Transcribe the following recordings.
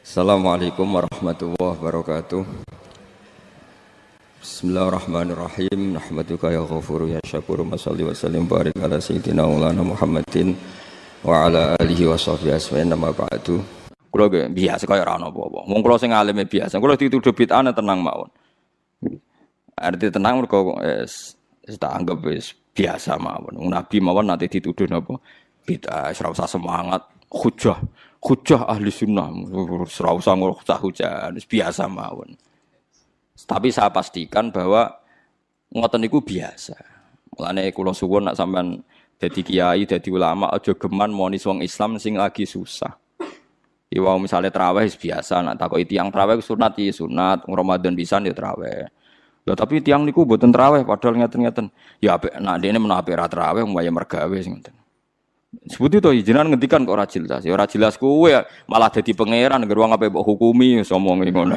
Assalamualaikum warahmatullahi wabarakatuh. Bismillahirrahmanirrahim. Nahmaduka ya ghafuru ya syakuru. Mashalli wa sallim barik ala sayyidina maulana Muhammadin wa ala alihi wa sahbihi asma'in nama ba'du. Kula biasa kaya ora ana apa-apa. Wong kula sing alime biasa. Kula dituduh bid'ah tenang mawon. Arti tenang mergo tak anggap wis biasa mawon. Nabi mawon nanti dituduh napa bid'ah, ora usah semangat. Hujah ahli sunnah, ora usah hujah, biasa mawon. Tapi saya pastikan bahwa ngoten niku biasa. Mulane kula suwun nek sampean dadi kiai, dadi ulama aja geman monis wong Islam sing lagi susah. Iwau misale traweh biasa, nek takoki tiyang traweh sunat ya sunat, Ramadan pisan ya traweh. Lha tapi tiyang niku mboten traweh padahal ngeten-ngeten. Ya apik nek dene menawa apik ra traweh mbaya mergawe sing ngoten. Sebut itu jenengan ngendikan kok ora jelas. Ya ora jelas kowe malah dadi pangeran ngger wong ape mbok hukumi somonge ngono.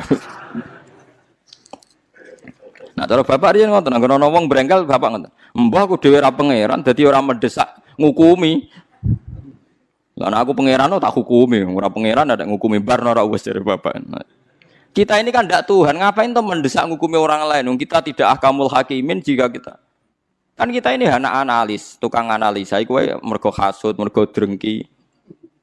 Nah, cara bapak riyen ngoten, anggere ana wong brengkel bapak ngoten. Mbah aku dhewe ora pangeran dadi ora mendesak ngukumi. Lah aku pangeran tak hukumi, ora pangeran ada ngukumi bar ora wis dari bapak. Nah, kita ini kan ndak Tuhan, ngapain toh mendesak ngukumi orang lain? Kita tidak ahkamul hakimin jika kita kan kita ini anak analis, tukang analisa. Kowe mergo hasud, mergo drengki,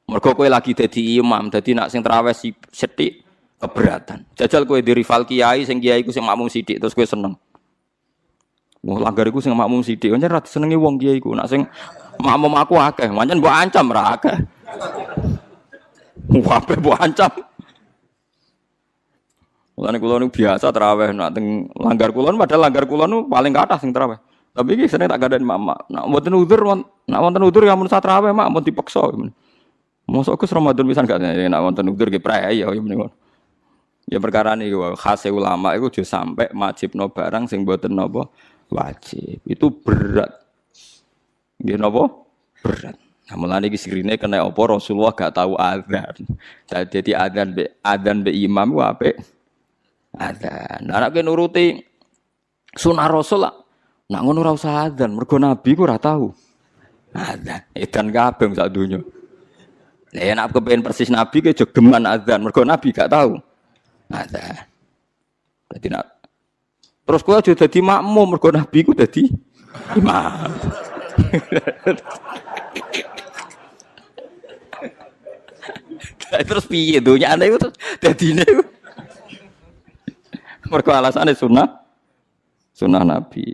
mergo kowe lagi dadi imam, dadi nak sing traweh sithik keberatan. Jajal kowe di rival kiai, sing kiai ku sing makmum sithik terus kowe seneng. Wong langgar iku sing makmum sithik, pancen ra disenengi wong kiai ku. Nak sing makmum aku akeh, pancen mbok ancam ra akeh. Wae mbok ancam. Mulane kula niku biasa traweh nak teng langgar kula, padahal langgar kula niku paling kathah sing traweh. Tapi iki seneng tak gadani mak. Nak wonten udzur ya mun satraweh mak mun dipaksa. Mosok Gus Ramadan pisan gak nek wonten udzur ki prei ya meniku. Ya perkara niku khase ulama iku aja sampe majibno barang sing mboten napa wajib. Itu berat. Nggih napa? Berat. Nah, mulane iki sirine kena apa Rasulullah gak tahu azan. Dadi adzan be imam ku apik. Adzan. Nah nek nuruti sunah Rasul lah. Nak ngono ora usah adzan, mergo nabi ku ora tau. Adzan, edan kabeh sak donya. Lah nek kepengin persis nabi ke jogeman adzan, mergo nabi gak tau. Adzan. Dadi nak terus kowe aja dadi makmum, mergo nabi ku dadi imam. Terus piye donyane iku dadine iku. Mergo alasane sunah nabi.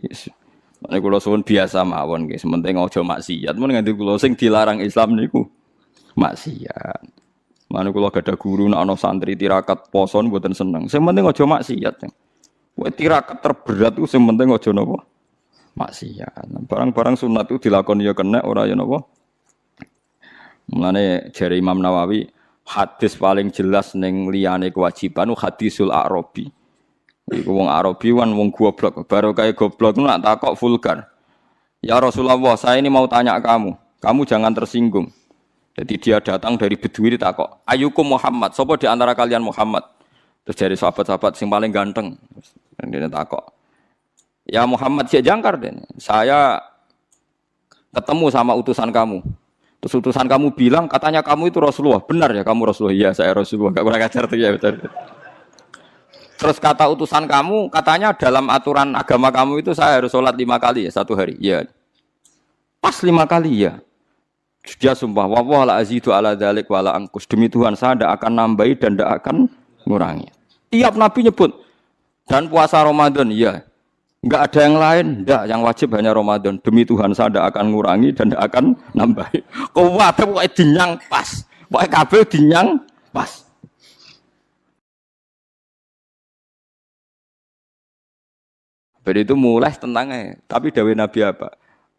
Nek kula suwun biasa mawon nggih, sementing aja maksiat. Mun nganti kula sing dilarang Islam niku maksiat. Mane kula gadah guru nek ana santri tirakat poso mboten seneng. Sing penting aja maksiat. Kowe tirakat terberat ku sing penting aja napa? Maksiat. Barang-barang sunat itu dilakoni ya kena ora ya napa? Mulane jare Imam Nawawi, hadis paling jelas ning liyane kewajiban hadisul Arabi. Iku wong Arabi wan wong goblok, baru kayak goblok nak takok vulgar. Ya Rasulullah, saya ini mau tanya kamu jangan tersinggung. Jadi dia datang dari Bedui ditakok, "Ayyukum Muhammad?" Sapa di antara kalian Muhammad? Terus dari sahabat-sahabat sing paling ganteng. Dia takok, "Ya Muhammad si jangkar den. Saya ketemu sama utusan kamu. Terus utusan kamu bilang katanya kamu itu Rasulullah. Benar ya kamu Rasulullah?" "Iya, saya Rasulullah." Enggak kurang ajar tuh ya betul. Terus kata utusan kamu, katanya dalam aturan agama kamu itu saya harus sholat 5 kali ya satu hari. Iya. Pas 5 kali ya. Dia sumpah, "Wallah la azidu ala dzalik wa la angkus." Demi Tuhan saya tidak akan nambahi dan tidak akan ngurangi. Tiap Nabi nyebut. Dan puasa Ramadan, iya. Enggak ada yang lain, enggak. Yang wajib hanya Ramadan. Demi Tuhan saya tidak akan ngurangi dan tidak akan nambahi. Kau wae pokoke dinyang pas. Pokoke kabeh dinyang pas. Jadi itu mulai tentangnya. Tapi dawai Nabi apa?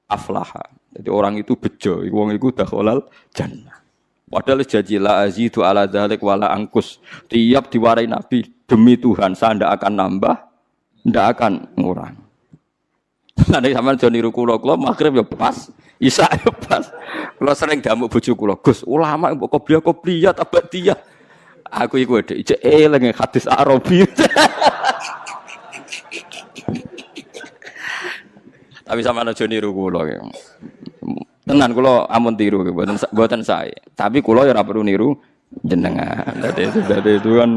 Aflaha. Jadi orang itu bejo. Wong itu dakhalal jannah. Padahal janji la azidu ala dzalik wala angkus. Tiap diwarai Nabi demi Tuhan saya tidak akan nambah, tidak akan ngurang. Nanti sampean aja niru kula maghrib ya pas, isya ya pas. Kula sering damuk bojo kula, "Gus, ulama mbok qobliyah abadiyah." Aku iku dhek eling hadis Arabi. Tapi sama aja niru kula. Tenan kula amun tiru mboten sae. Tapi kula ya ora perlu niru jenengan. Jadi itu kan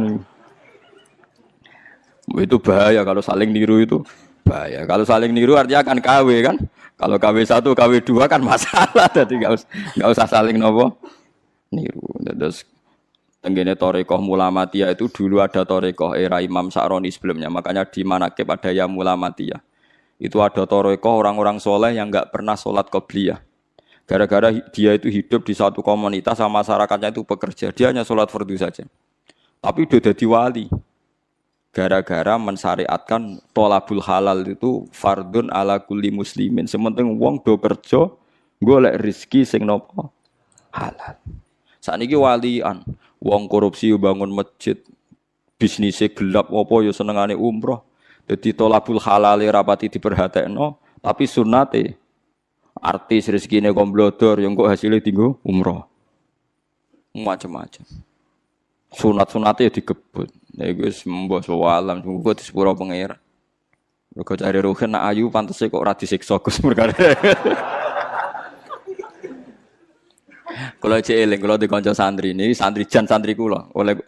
itu bahaya kalau saling niru itu bahaya. Kalau saling niru artinya akan KW kan. Kalau KW 1, KW 2 kan masalah. Jadi enggak usah saling nopo niru. Terus tenggene Torekoh Mulamatiyah itu dulu ada Torekoh era Imam Sa'roni sebelumnya. Makanya di Manaqib ada ya Mulamatiyah. Itu ada Torekoh orang-orang soleh yang enggak pernah sholat qobliyah. Gara-gara dia itu hidup di satu komunitas sama masyarakatnya itu bekerja. Dia hanya sholat fardu saja. Tapi udah jadi wali. Gara-gara mensyariatkan tolabul halal itu fardun ala kulli muslimin. Sementing wong do kerja golek rezeki sing nopo halal. Sakniki walian, wong korupsi bangun masjid, bisnisnya gelap apa ya senengane umroh. Dadi tolabul halal rapati diperhatekno, tapi sunnate artis rezekine komblodor yang kok hasilnya tinggal umroh. Macam-macam. Sunat-sunate digebut. Nek wis mbok sawalam muga di sepuro pengira. Mergo cari ruhen nak ayu pantese kok ora disiksa Gus perkara. Kula cek eling kula di kanca santri niki santri jan santri kula. Oleh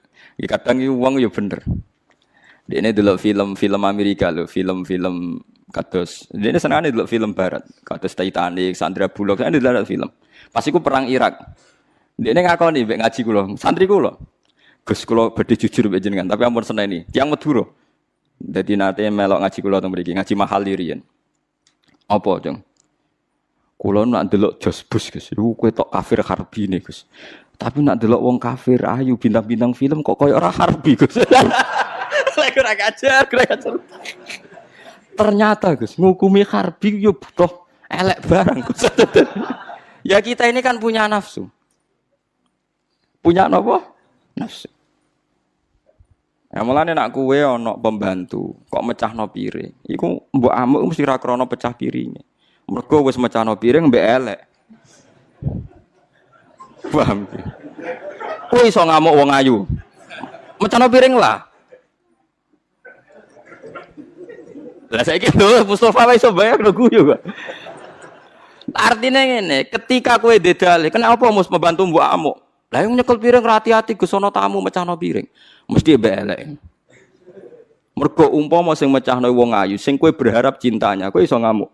kadang iki wong ya bener. Dene delok film-film Amerika lho, film-film kados. Dene senengane delok film barat, kados Titanic, Sandra Bullock, senengane delok film. Pas iku perang Irak. Dene ngakoni mek ngaji kula, santri kula. Gus kula badhe jujur mbek jenengan, tapi ampun seneni. Tiyang Madura. Dadi nate melok ngaji kula teng mriki, ngaji mahal riyen. Apa, Jeng? Kula nak ndelok Jos Bus, Gus. Iku kowe tok kafir harbine, Gus. Tapi nak ndelok wong kafir ayu bintang-bintang film kok koyo ora harbi, Gus. Lek ora ngajar. Ternyata, Gus, ngukumi harbi yo butuh elek barang, Gus. Ya kita ini kan punya nafsu. Punya napa? Nafsu. Ya mulane nak kowe ana pembantu, kok mecahno piring. Iku mbok amuk mesti ra krana pecah piringe. Mergo wis mecahno piring mbek elek. Paham. Kowe iso ngamuk wong ayu. Mecahno piring lah. Lah saiki lho Mustofa wis iso bayar lho guyu kok. Artinya ngene, ketika kowe dedale, kenapa mus membantu mbok amuk? Lah yang nyekel piring hati-hati Gus ana tamu mecahno piring. Mesti elek. Mergo umpama sing mecahno wong ayu, sing kowe berharap cintanya, kowe iso ngamuk.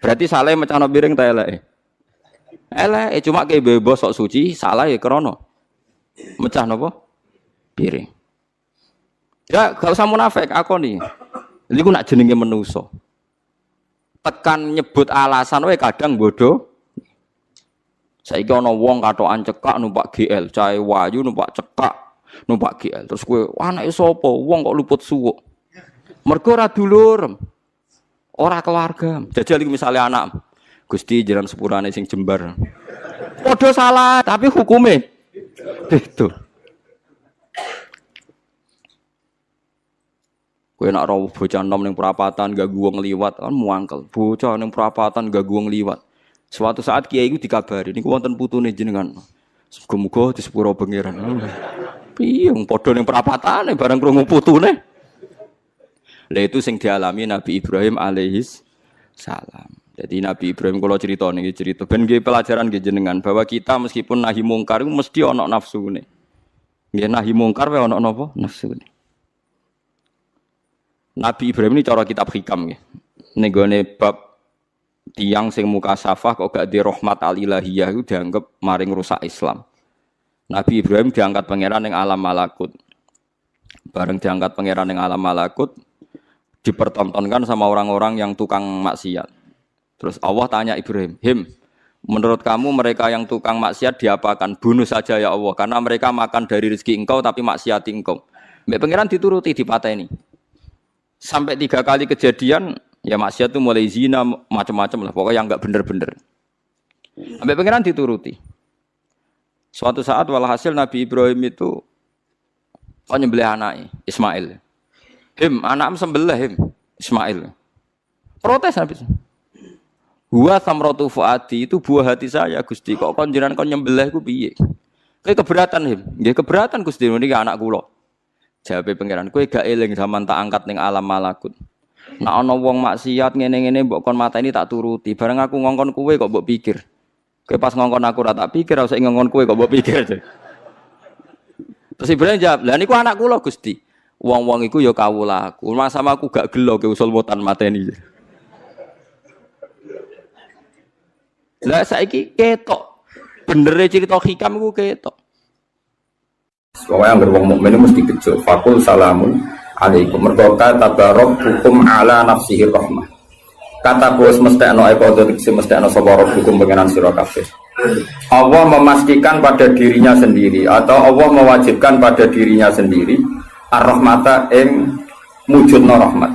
Berarti salah mecahno piring ta eleke? Eleke cuma ke bebas sok suci, salah ya krana mecahno apa? Piring. Ya gak usah munafik akoni. Iku nak jenenge manusa. Tekan nyebut alasan wae kadang bodoh. Saiki ana wong katokan cekak numpak GL, cahe wayu numpak cekak, numpak GL. Terus kowe anake sapa? Wong kok luput suwuk. Mergo ora dulur. Ora keluarga. Jajal iki misale anak. Gusti jaran sepurane sing jembar. Padha salah, tapi hukume itu. Kowe nek ora bocah nom ning perapatan gak wong liwat kan muangkel. Bocah ning perapatan gak wong liwat. Suatu saat kiai itu dikabari, niku wonten putune jenengan. Muga-muga di sepuro pangeran. Piye wong padha ning perapatane bareng krungu putune. Lah itu sing dialami Nabi Ibrahim alaihis salam. Jadi Nabi Ibrahim kula crita niki cerita ben nggih pelajaran nggih jenengan bahwa kita meskipun nahi mungkar itu mesti ana nafsune. Nggih nahi mungkar wae ana napa? Nafsune. Nabi Ibrahim ini cara kitab hikam nggih. Ning gone bab tiang sing muka safah kok gak di rahmat al-ilahiyah itu dianggap maring rusak Islam. Nabi Ibrahim diangkat pangeran ning alam malakut. Bareng diangkat pangeran ning alam malakut dipertontonkan sama orang-orang yang tukang maksiat. Terus Allah tanya Ibrahim, menurut kamu mereka yang tukang maksiat diapakan? Bunuh saja ya Allah, karena mereka makan dari rezeki engkau tapi maksiati engkau. Mbak pangeran dituruti dipateni. Sampai 3 kali kejadian. Ya maksiat itu mulai zina macam-macam lah, pokoknya yang enggak bener-bener. Sampai pangeran dituruti. Suatu saat walhasil Nabi Ibrahim itu nyembelih anaknya Ismail. Anakmu sembelih Ismail. Protes habis. Huwa samratu fuadi itu buah hati saya Gusti. Kok kon jenengan kon nyembelih iku piye? Kowe keberatan Nggih keberatan Gusti niki anak kula. Jawabe pangeran, kowe gak eling zaman tak angkat ning alam malakut. Nek ana wong maksiat ngene-ngene mbok kon mateni tak turuti. Bareng aku ngongkon kowe kok mbok pikir. Kowe pas ngongkon aku ora tak pikir, ora usah ngongkon kowe kok mbok pikir. Terus Ibrahim jawab, "Lah niku anak kula Gusti." Wong-wong iku ya kawula aku. Sama aku gak gelo ke usul mutan mateni. Lah saiki ketok. Benere cerita hikam iku ketok. Soalnya yang wong mukmin mesti bejo. Fakul salamun alaikum. Mergo tabarok hukum ala nafsihi rahmah. Kata bos mesti ana epodo mesti ana sapa hukum pengenan sira kabeh. Allah memastikan pada dirinya sendiri atau Allah mewajibkan pada dirinya sendiri ar-rahmata ing mujudna rahmat.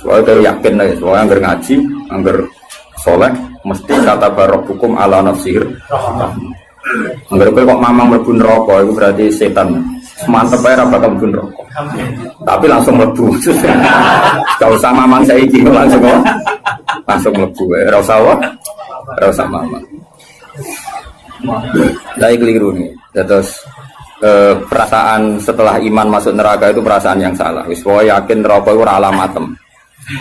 Soalnya yakin nih, soalnya anggar ngaji, anggar soleh mesti kata barok hukum ala nafsihi rahmah. Angger kowe kok mamang mlebu neraka iku berarti setan. Mantep ae ra bakal mlebu neraka. Tapi langsung mlebu. Gak usah mamang saiki langsung mlebu ae. Ora usah wae. Ora usah mamang. Lah iki keliru nih. Terus perasaan setelah iman masuk neraka itu perasaan yang salah. Wis kowe yakin neraka iku ora alamatem.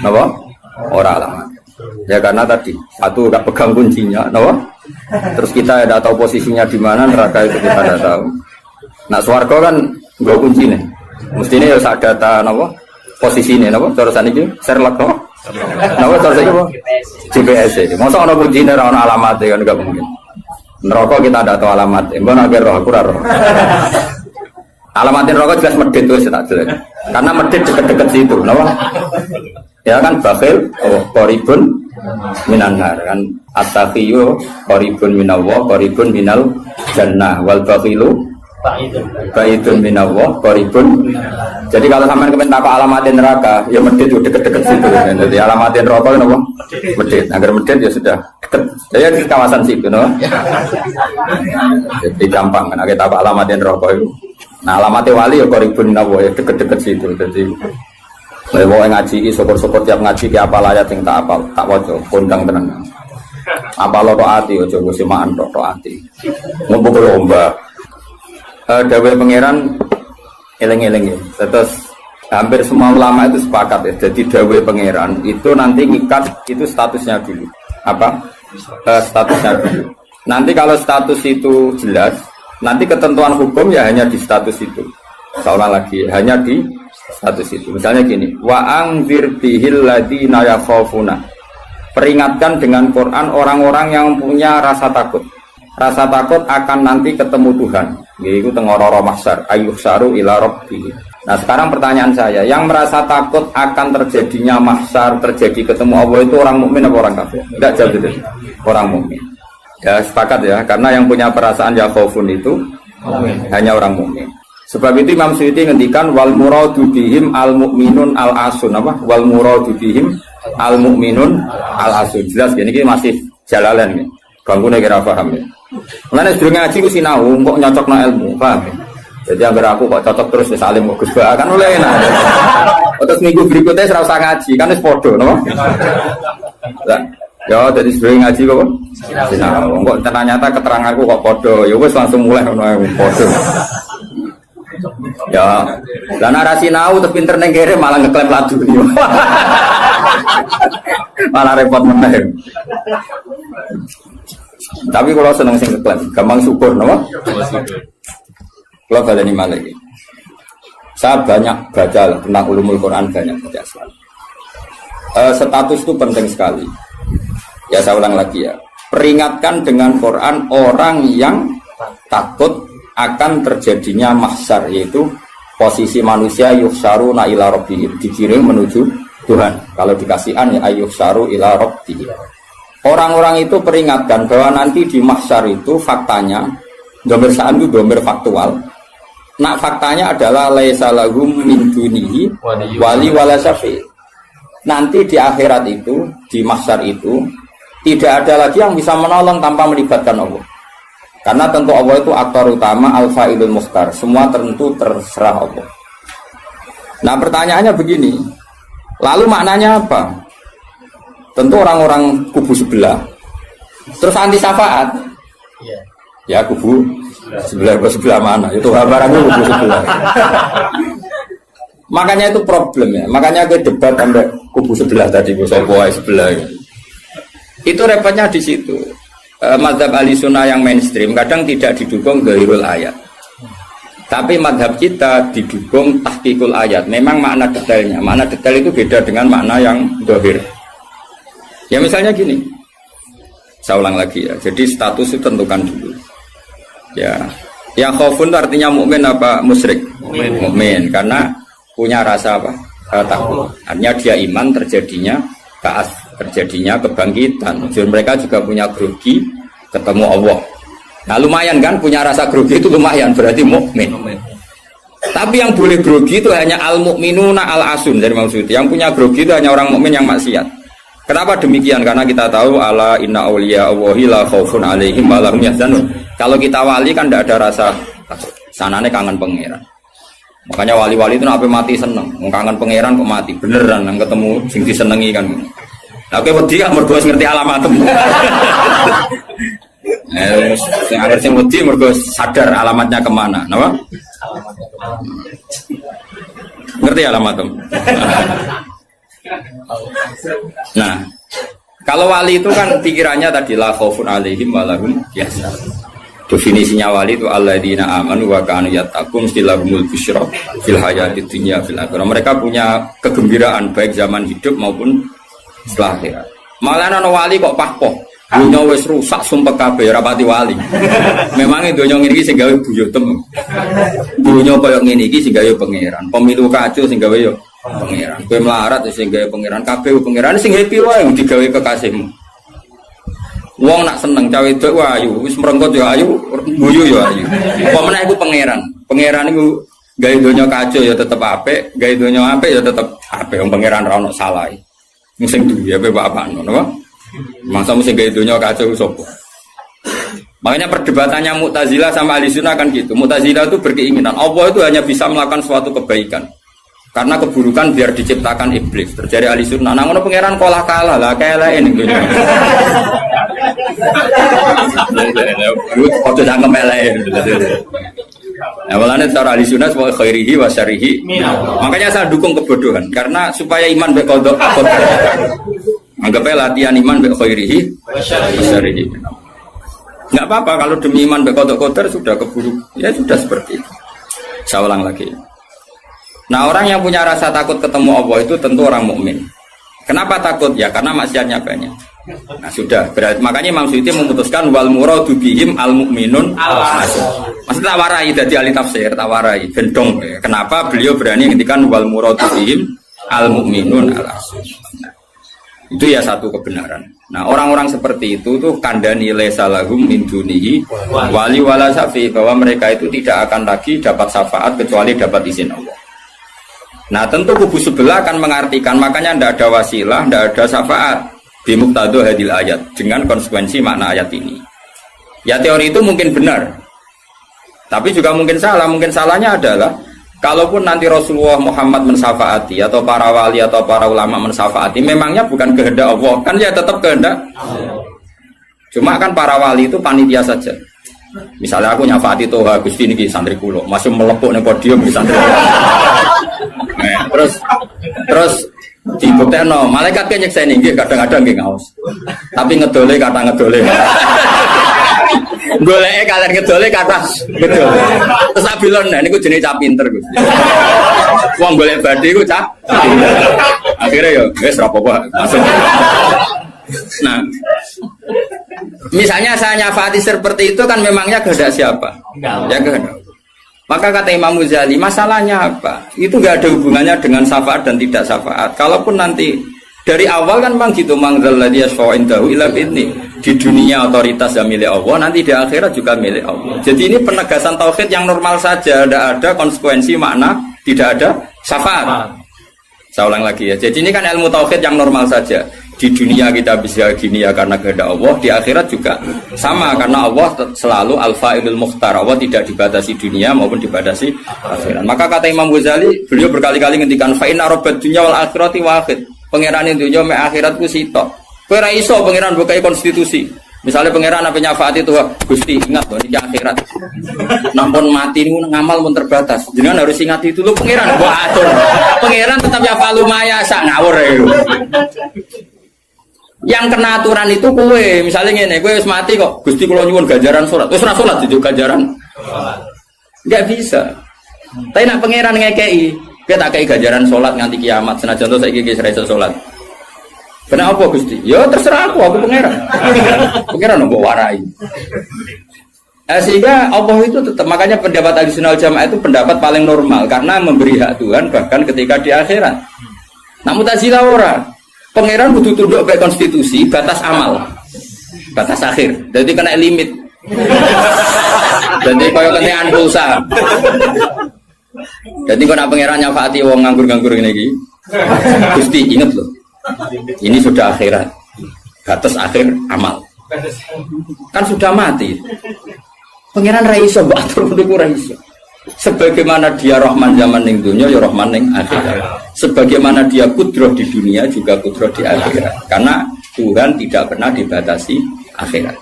Napa? Ora alamat. Ya karena tadi satu gak pegang kuncinya, napa? Terus kita tidak tahu posisinya di mana neraka itu kita tidak tahu. Nah swarga kan nggak kunci nih. Mestinya ya sak data napa posisinya napa cara saniki Sherlock napa? Napa cara saniki apa? GPS ini. Masa ana kuncine ora ana alamatnya kan enggak mungkin. Neraka kita tidak tahu alamatnya. Mbon agak roh aku ora roh. Alamatnya neraka jelas medit wis tak jelas. Karena medit dekat-dekat situ, napa? Ya kan bakhil qaribun minan nar kan at-taqiyyu qaribun minallah qaribun minal jannah wal bakhilu ba'idun minallah qaribun. Jadi kalau sampean kepen takok alamatin neraka ya medhit yo deket-deket situ. Jadi alamatin neraka napa? Medhit. Agar medhit ya sudah deket. Saya di kawasan situ no. Jadi gampang kan kita takok alamatin neraka itu. Nah alamatin wali ya qaribun minallah ya deket-deket situ. Jadi mau ngaji, syukur-syukur tiap ngaji ke apa layat yang tak apal, tak wajo, kondang tenang. Apa lo toati, ojo gue simaan toati. Ngumpul lomba. Dawe pangeran, eleng-eleng ya. Terus hampir semua ulama itu sepakat ya. Jadi dawe pangeran itu nanti ngikat itu statusnya dulu. Apa? Statusnya dulu. Nanti kalau status itu jelas, nanti ketentuan hukum ya hanya di status itu. Seolah lagi hanya di status itu. Misalnya gini, wa angzir bihil ladina yakhafuna. Peringatkan dengan Quran orang-orang yang punya rasa takut. Rasa takut akan nanti ketemu Tuhan. Yaitu tengororo mahsyar, ayyuhsyaru ila rabbih. Nah, sekarang pertanyaan saya, yang merasa takut akan terjadinya mahsyar, terjadi ketemu Allah itu orang mukmin apa orang kafir? Enggak jawab itu. Orang mukmin. Ya, sepakat ya, karena yang punya perasaan yakhafun itu hanya orang mukmin. Sebab itu Imam Suyuti ngendikan wal muradu bihim al mukminun al asun apa? Wal muradu bihim al mukminun al asun. Jelas ini masih jalalan nih. Bangkune kira paham ya. Mulane sedurunge ngaji ku sinau kok nyocokno ilmu, paham ya? Jadi agar aku kok cocok terus wis alim kok Gus Ba kan oleh enak. Terus minggu berikutnya ora usah ngaji, kan wis padha, napa? Lah, ya jadi sedurunge ngaji kok sinau. Kok ternyata keteranganku kok padha, ya wis langsung mulai ngono padha. Ya, lah narasi nau terus pinter neng kere malah ngeklaim ladu nih. Malah repot meneh. Tapi kalau seneng sing ngeklaim, gampang syukur, napa? Kalau baleni malih. Saya banyak baca tentang ulumul Quran, banyak baca selalu. Status itu penting sekali. Ya saya ulang lagi ya. Peringatkan dengan Quran orang yang takut akan terjadinya mahsyar, yaitu posisi manusia yuhsyaru ila rabbihim, dikirim menuju Tuhan. Kalau dikasih an ya yuhsyaru ila rabbihim. Orang-orang itu peringatkan bahwa nanti di mahsyar itu faktanya domir sa'an itu domir faktual. Nah faktanya adalah laisa lahum min dunihi wali wala syafi'. Nanti di akhirat itu, di mahsyar itu tidak ada lagi yang bisa menolong tanpa melibatkan Allah. Karena tentu Allah itu aktor utama al-fa'ilul mukhtar. Semua tentu terserah Allah. Nah pertanyaannya begini. Lalu maknanya apa? Tentu orang-orang kubu sebelah. Terus anti syafaat. Ya kubu sebelah mana? Itu barangnya kubu sebelah. Makanya itu problem ya. Makanya gue debat sampai kubu sebelah tadi. Gue sebelah. Itu repotnya di situ. Mazhab ahli sunnah yang mainstream kadang tidak didukung zahirul ayat, Tapi madhab kita didukung tahqiqul ayat. Memang makna detailnya. Makna detail itu beda dengan makna yang dohir. Ya misalnya gini. Saya ulang lagi ya. Jadi status itu tentukan dulu. Ya. Yang khaufun itu artinya mukmin apa musyrik? Mukmin. Karena punya rasa apa? Takut. Artinya dia iman terjadinya kaas, terjadinya kebangkitan. Jadi mereka juga punya grogi ketemu Allah. Nah lumayan kan punya rasa grogi itu lumayan berarti mukmin. Tapi yang boleh grogi itu hanya al mukminuna al asun dari maksudnya. Yang punya grogi itu hanya orang mukmin yang maksiat. Kenapa demikian? Karena kita tahu ala inna auliya Allahi la khaufun alaihim wa lahum yahzanun. Kalau kita wali kan tidak ada rasa sanane kangen pangeran. Makanya wali-wali itu sampai mati seneng. Kangen pangeran kok mati beneran nang ketemu sing disenengi kan. Lah kowe wedi kan mergo ngerti alamatmu. Sing akhir sing wedi mergo sadar alamatnya kemana, napa? Ngerti alamatmu. Nah, kalau wali itu kan pikirannya tadi la khaufun alaihim wa lahum yahzanun. Definisinya wali itu alladzina amanu wa kanu yattaqun istilahumul busyra fil hayatid dunya fil akhirah. Mereka punya kegembiraan baik zaman hidup maupun setelah akhirat. Malah ana wali kok pahpoh. Dunya wis rusak sumpek kabeh rapati wali. Memang dunya ngene iki sing gawe buyutem. Dunya koyo ngene iki sing gawe pangeran. Pemilu kacau sing gawe yo pangeran. Kowe melarat sing gawe pangeran, kabeh pangeran sing happy wae digawe kekasihmu. Wong nak seneng cawe wedok ayu, wis merengkot yo ayu, guyu yo ayu. Apa meneh iku pangeran. Pangeran iku gawe donya kacau ya tetep apik, gawe donya apik ya tetep apik. Wong pangeran ora ono salah. Sing duwe ape apa ngono. Masa mesti gawe donya kacau sapa? Makanya perdebatannya Mu'tazilah sama Ahlussunnah kan gitu. Mu'tazilah itu berkeinginan Allah itu hanya bisa melakukan suatu kebaikan. Karena keburukan biar diciptakan iblis. Terjadi Ahlussunnah. Nah ngono pangeran kalah lah keleke ning dunya. Kok jangan melek. Nah, walane cara Ahlussunnah wa khairihi wa syarrihi. Makanya saya dukung kebodohan karena supaya iman mbek qada. Anggapnya latihan iman mbek khairihi wa syarrihi. Enggak apa-apa kalau demi iman mbek qada sudah keburu. Ya sudah seperti itu. Saya ulang lagi. Nah, orang yang punya rasa takut ketemu Allah itu tentu orang mukmin. Kenapa takut? Ya karena maksiatnya banyak. Nah sudah, berarti makanya Imam Suyuti memutuskan wal muradu bihim al mukminun al asun. Maksudnya tawarai dari ahli tafsir, tawarai gendong. Kenapa beliau berani ngendikan wal muradu bihim al mukminun al asun. Nah, itu ya satu kebenaran. Nah orang-orang seperti itu tuh kandani lesalahum min dunihi wali wala syafi, bahwa mereka itu tidak akan lagi dapat syafaat kecuali dapat izin Allah. Nah tentu kubu sebelah akan mengartikan, makanya tidak ada wasilah, tidak ada syafaat bimuqtadha hadil ayat, dengan konsekuensi makna ayat ini. Ya teori itu mungkin benar, tapi juga mungkin salah. Mungkin salahnya adalah kalaupun nanti Rasulullah Muhammad mensyafaati atau para wali atau para ulama mensyafaati, memangnya bukan kehendak Allah, kan ya tetap kehendak. Cuma kan para wali itu panitia saja. Misalnya aku nyafaati Toha Gusti niki santri kula, masih melepuk ning podium di santri. Nah, terus dibuktekno, malaikat kan nyekseni nggih kadang-kadang nggih ngaos. Tapi ngedole kata ngedole. Goleke kalian ngedole kata ngedole. Terus abilon nah niku jenenge cah pinter Gusti. Wong golek badhe iku cah. Akhirnya ya wis ora apa-apa langsung. Nah, misalnya saya nyafaati seperti itu kan memangnya kehendak siapa? Ya kehendak. Maka kata Imam Ghazali, masalahnya apa? Itu nggak ada hubungannya dengan syafaat dan tidak syafaat. Kalaupun nanti dari awal kan memang gitu, mangzalladzi yashfa'u indahu illa bi'idznih. Di dunia otoritas yang milik Allah, nanti di akhirat juga milik Allah. Jadi ini penegasan tauhid yang normal saja, tidak ada konsekuensi makna, tidak ada syafaat. Saya ulang lagi ya. Jadi ini kan ilmu tauhid yang normal saja. Di dunia kita bisa gini ya karena kehendak Allah, di akhirat juga sama karena Allah selalu al-fa'ilul mukhtar. Allah tidak dibatasi dunia maupun dibatasi akhirat. Maka kata Imam Ghazali, beliau berkali-kali ngendikan fa inna rabbad dunya wal akhirati wahid. Pangeran dunya mek akhirat ku sitok. Kowe ora iso pangeran bukai konstitusi. Misalnya pangeran apa nyafaati itu Gusti ingat loh ini akhirat. Nampun mati niku ngamal mun terbatas. Jenengan harus ingat itu lho pangeran mbok atur. Pangeran tetap ya falumaya sak ngawur ya. Yang kena aturan itu kue, misalnya ngene, kue wis mati kok, Gusti kula nyuwun ganjaran salat. Wis ora salat juga ganjaran. Enggak bisa. Tapi nak pangeran ngekei, kita tak kei ganjaran sholat nganti kiamat. Senajan to saiki wis ra iso sholat. Kenapa Gusti? Ya terserah aku pangeran. Pangeran mbok warai. Sehingga Allah itu tetap, makanya pendapat Ahlussunnah wal Jamaah itu pendapat paling normal karena memberi hak Tuhan bahkan ketika di akhirat. Nah Mu'tazilah ora. Pangeran kudu tunduk ke konstitusi, batas amal. Batas akhir. Jadi kena limit. Jadi koyo kenean pulsa. Jadi kena pangeran nyafaati wong nganggur-nganggur ngene iki. Gusti inget loh. Ini sudah akhirat. Batas akhir amal. Kan sudah mati. Pangeran ra iso mbok atur niku ra iso. Sebagaimana dia Rahman zaman ning dunya ya Rahman ning akhirat. Sebagaimana dia kudroh di dunia juga kudroh di akhirat. Karena Tuhan tidak pernah dibatasi akhirat.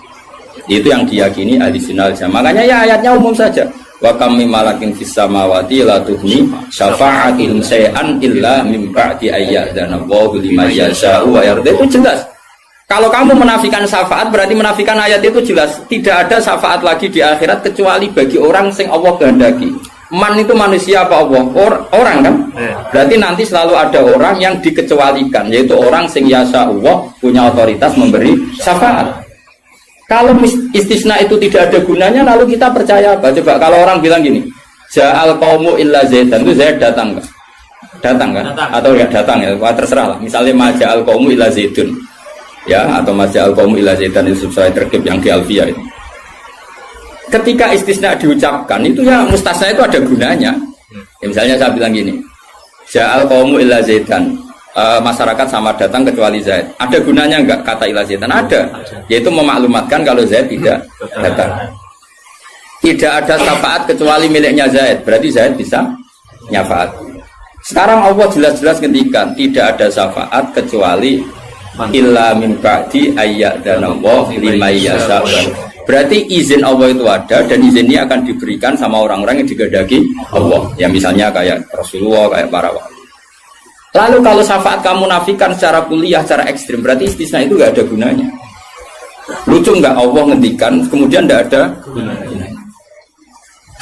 Itu yang diyakini Ahlussunnah wal Jamaah. Makanya ya ayatnya umum saja. Wa kam mim malakin fis samawati la tuhni syafa'atihim shay'an illa mim ba'di ayyadana Allahu liman yasha'u wa yarda. Itu jelas. Kalau kamu menafikan syafaat berarti menafikan ayat itu jelas. Tidak ada syafaat lagi di akhirat kecuali bagi orang sing Allah kehendaki. Man itu manusia apa Allah? Orang kan? Berarti nanti selalu ada orang yang dikecualikan, yaitu orang sing yasa Allah punya otoritas memberi syafaat. Kalau istisna itu tidak ada gunanya, lalu kita percaya apa? Coba kalau orang bilang gini, Ja'al qaumu illa zaidan, itu Zaid datang kan? Datang kan? Atau enggak datang ya? Wah, terserah lah. Misalnya Maja'al qaumu illa zaidun. Ya, atau Maja'al qaumu illa zaidan itu sesuai terkib yang di Alfiyah itu. Ketika istisna diucapkan itu ya mustasna itu ada gunanya. Ya, misalnya saya bilang gini, Ja'al qaumu illa zaidan. Masyarakat sama datang kecuali Zaid. Ada gunanya enggak kata illa zaidan? Ada. Yaitu memaklumatkan kalau Zaid tidak datang. Tidak ada syafaat kecuali miliknya Zaid. Berarti Zaid bisa nyafaat. Sekarang Allah jelas-jelas ngendikan tidak ada syafaat kecuali illa min ba'di ayyadana Allah liman yasha'u. Berarti izin Allah itu ada dan izin ini akan diberikan sama orang-orang yang digedaki Allah. Ya misalnya kayak Rasulullah, kayak para wali. Lalu kalau syafaat kamu nafikan secara kuliah, secara ekstrim, berarti istisna itu nggak ada gunanya. Lucu nggak Allah ngendikan, kemudian nggak ada gunanya.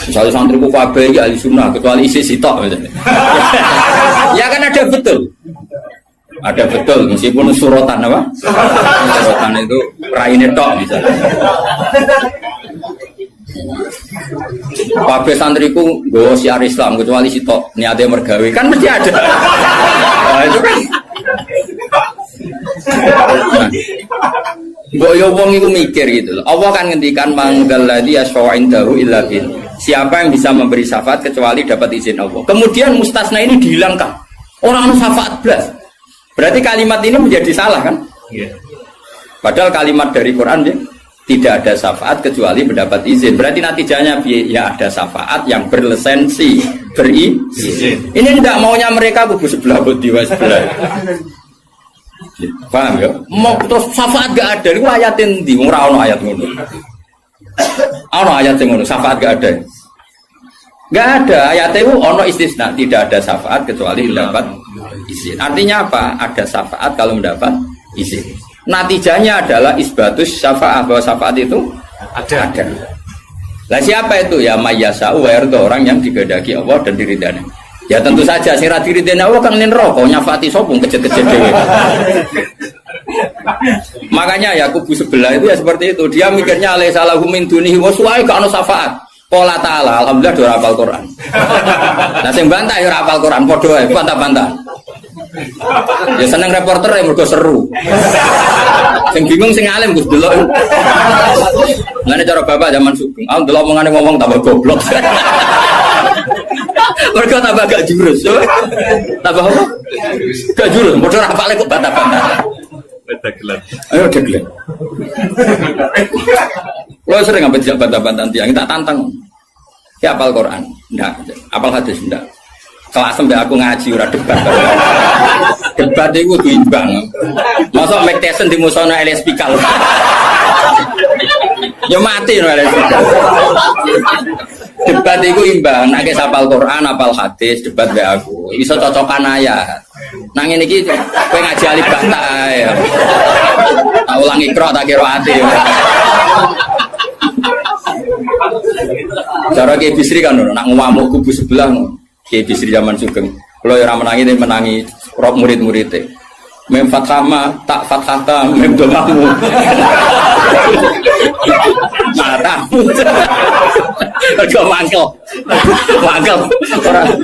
Misalnya santriku kabeh ya ahli sunnah, kecuali isi sitok. Ya kan ada betul. Ada betul, meskipun suratan apa? Suratan itu raine tok misalnya. Kabeh santriku nggo siar Islam kecuali sitok niate mergawe kan mesti ada. Nah, itu kan. Mbok yo wong iku mikir gitu loh. Allah kan ngendikan manggal ladzi yashfa'u indahu illa bin. Siapa yang bisa memberi syafaat kecuali dapat izin Allah. Kemudian mustasna ini dihilangkan. Orang anu syafaat blas. Berarti kalimat ini menjadi salah kan? Iya. Padahal kalimat dari Quran ya, tidak ada syafaat kecuali mendapat izin. Berarti natijanya ya ada syafaat yang berlisensi, berizin. Ini tidak maunya mereka kubu sebelah bodiwa sebelah. Paham ya? Mau terus syafaat gak ada. Itu ayatin di ora ono ayat ngono. Ono ayat sing ngono, syafaat gak ada. Gak ada ayat itu ono istisna, tidak ada syafaat kecuali mendapat izin. Artinya apa? Ada syafaat kalau mendapat izin. Natijanya adalah isbatus syafaat, bahwa syafaat itu ada. Lah siapa itu? Ya mayyasa'u wa yarda, orang yang digedaki Allah dan diridani. Ya tentu saja sing ra diridani Allah kan neraka nyafati sopung kejet-kejet dhewe. Makanya ya kubu sebelah itu ya seperti itu. Dia mikirnya alaisa lahu min dunihi wa su'ai ka ono syafaat. Qala ta'ala alhamdulillah do hafal Quran. Nah sing bantah ya ora hafal Quran padha ae bantah-bantah. Ya seneng reporter yang mergo seru. Sing bingung sing alim Gus delok. Ngene cara bapak zaman Sugeng, ah delok omongane ngomong tambah goblok. Mergo tambah gak jurus. Tambah apa? Gak jurus, padha ora hafale kok bantah-bantah. Dagelan. Ayo dagelan. Lo sering ngambil bantah-bantah tiang, tak tantang. Ya hafal Quran, enggak. Hafal hadis enggak. Kelas sampai aku ngaji ora debat. Debat itu imbang. Masa Mike Tyson di musono Elias Pikal. Ya mati no Elias Pikal. Debat itu imbang. Nek hafal Quran, hafal hadis, debat be aku. Iso cocokan ayat. Nang ngene iki kowe ngaji alif bata ae. Tak ulangi ikra tak kira ati. Cara Kiai Bisri kan nak ngamuk kubu sebelah Kiai Bisri zaman Sugeng. Kalau yang menangi ini menangi rok murid-muridnya. Mem fathama tak fathata mem domamu. Matamu. Kau mangkel.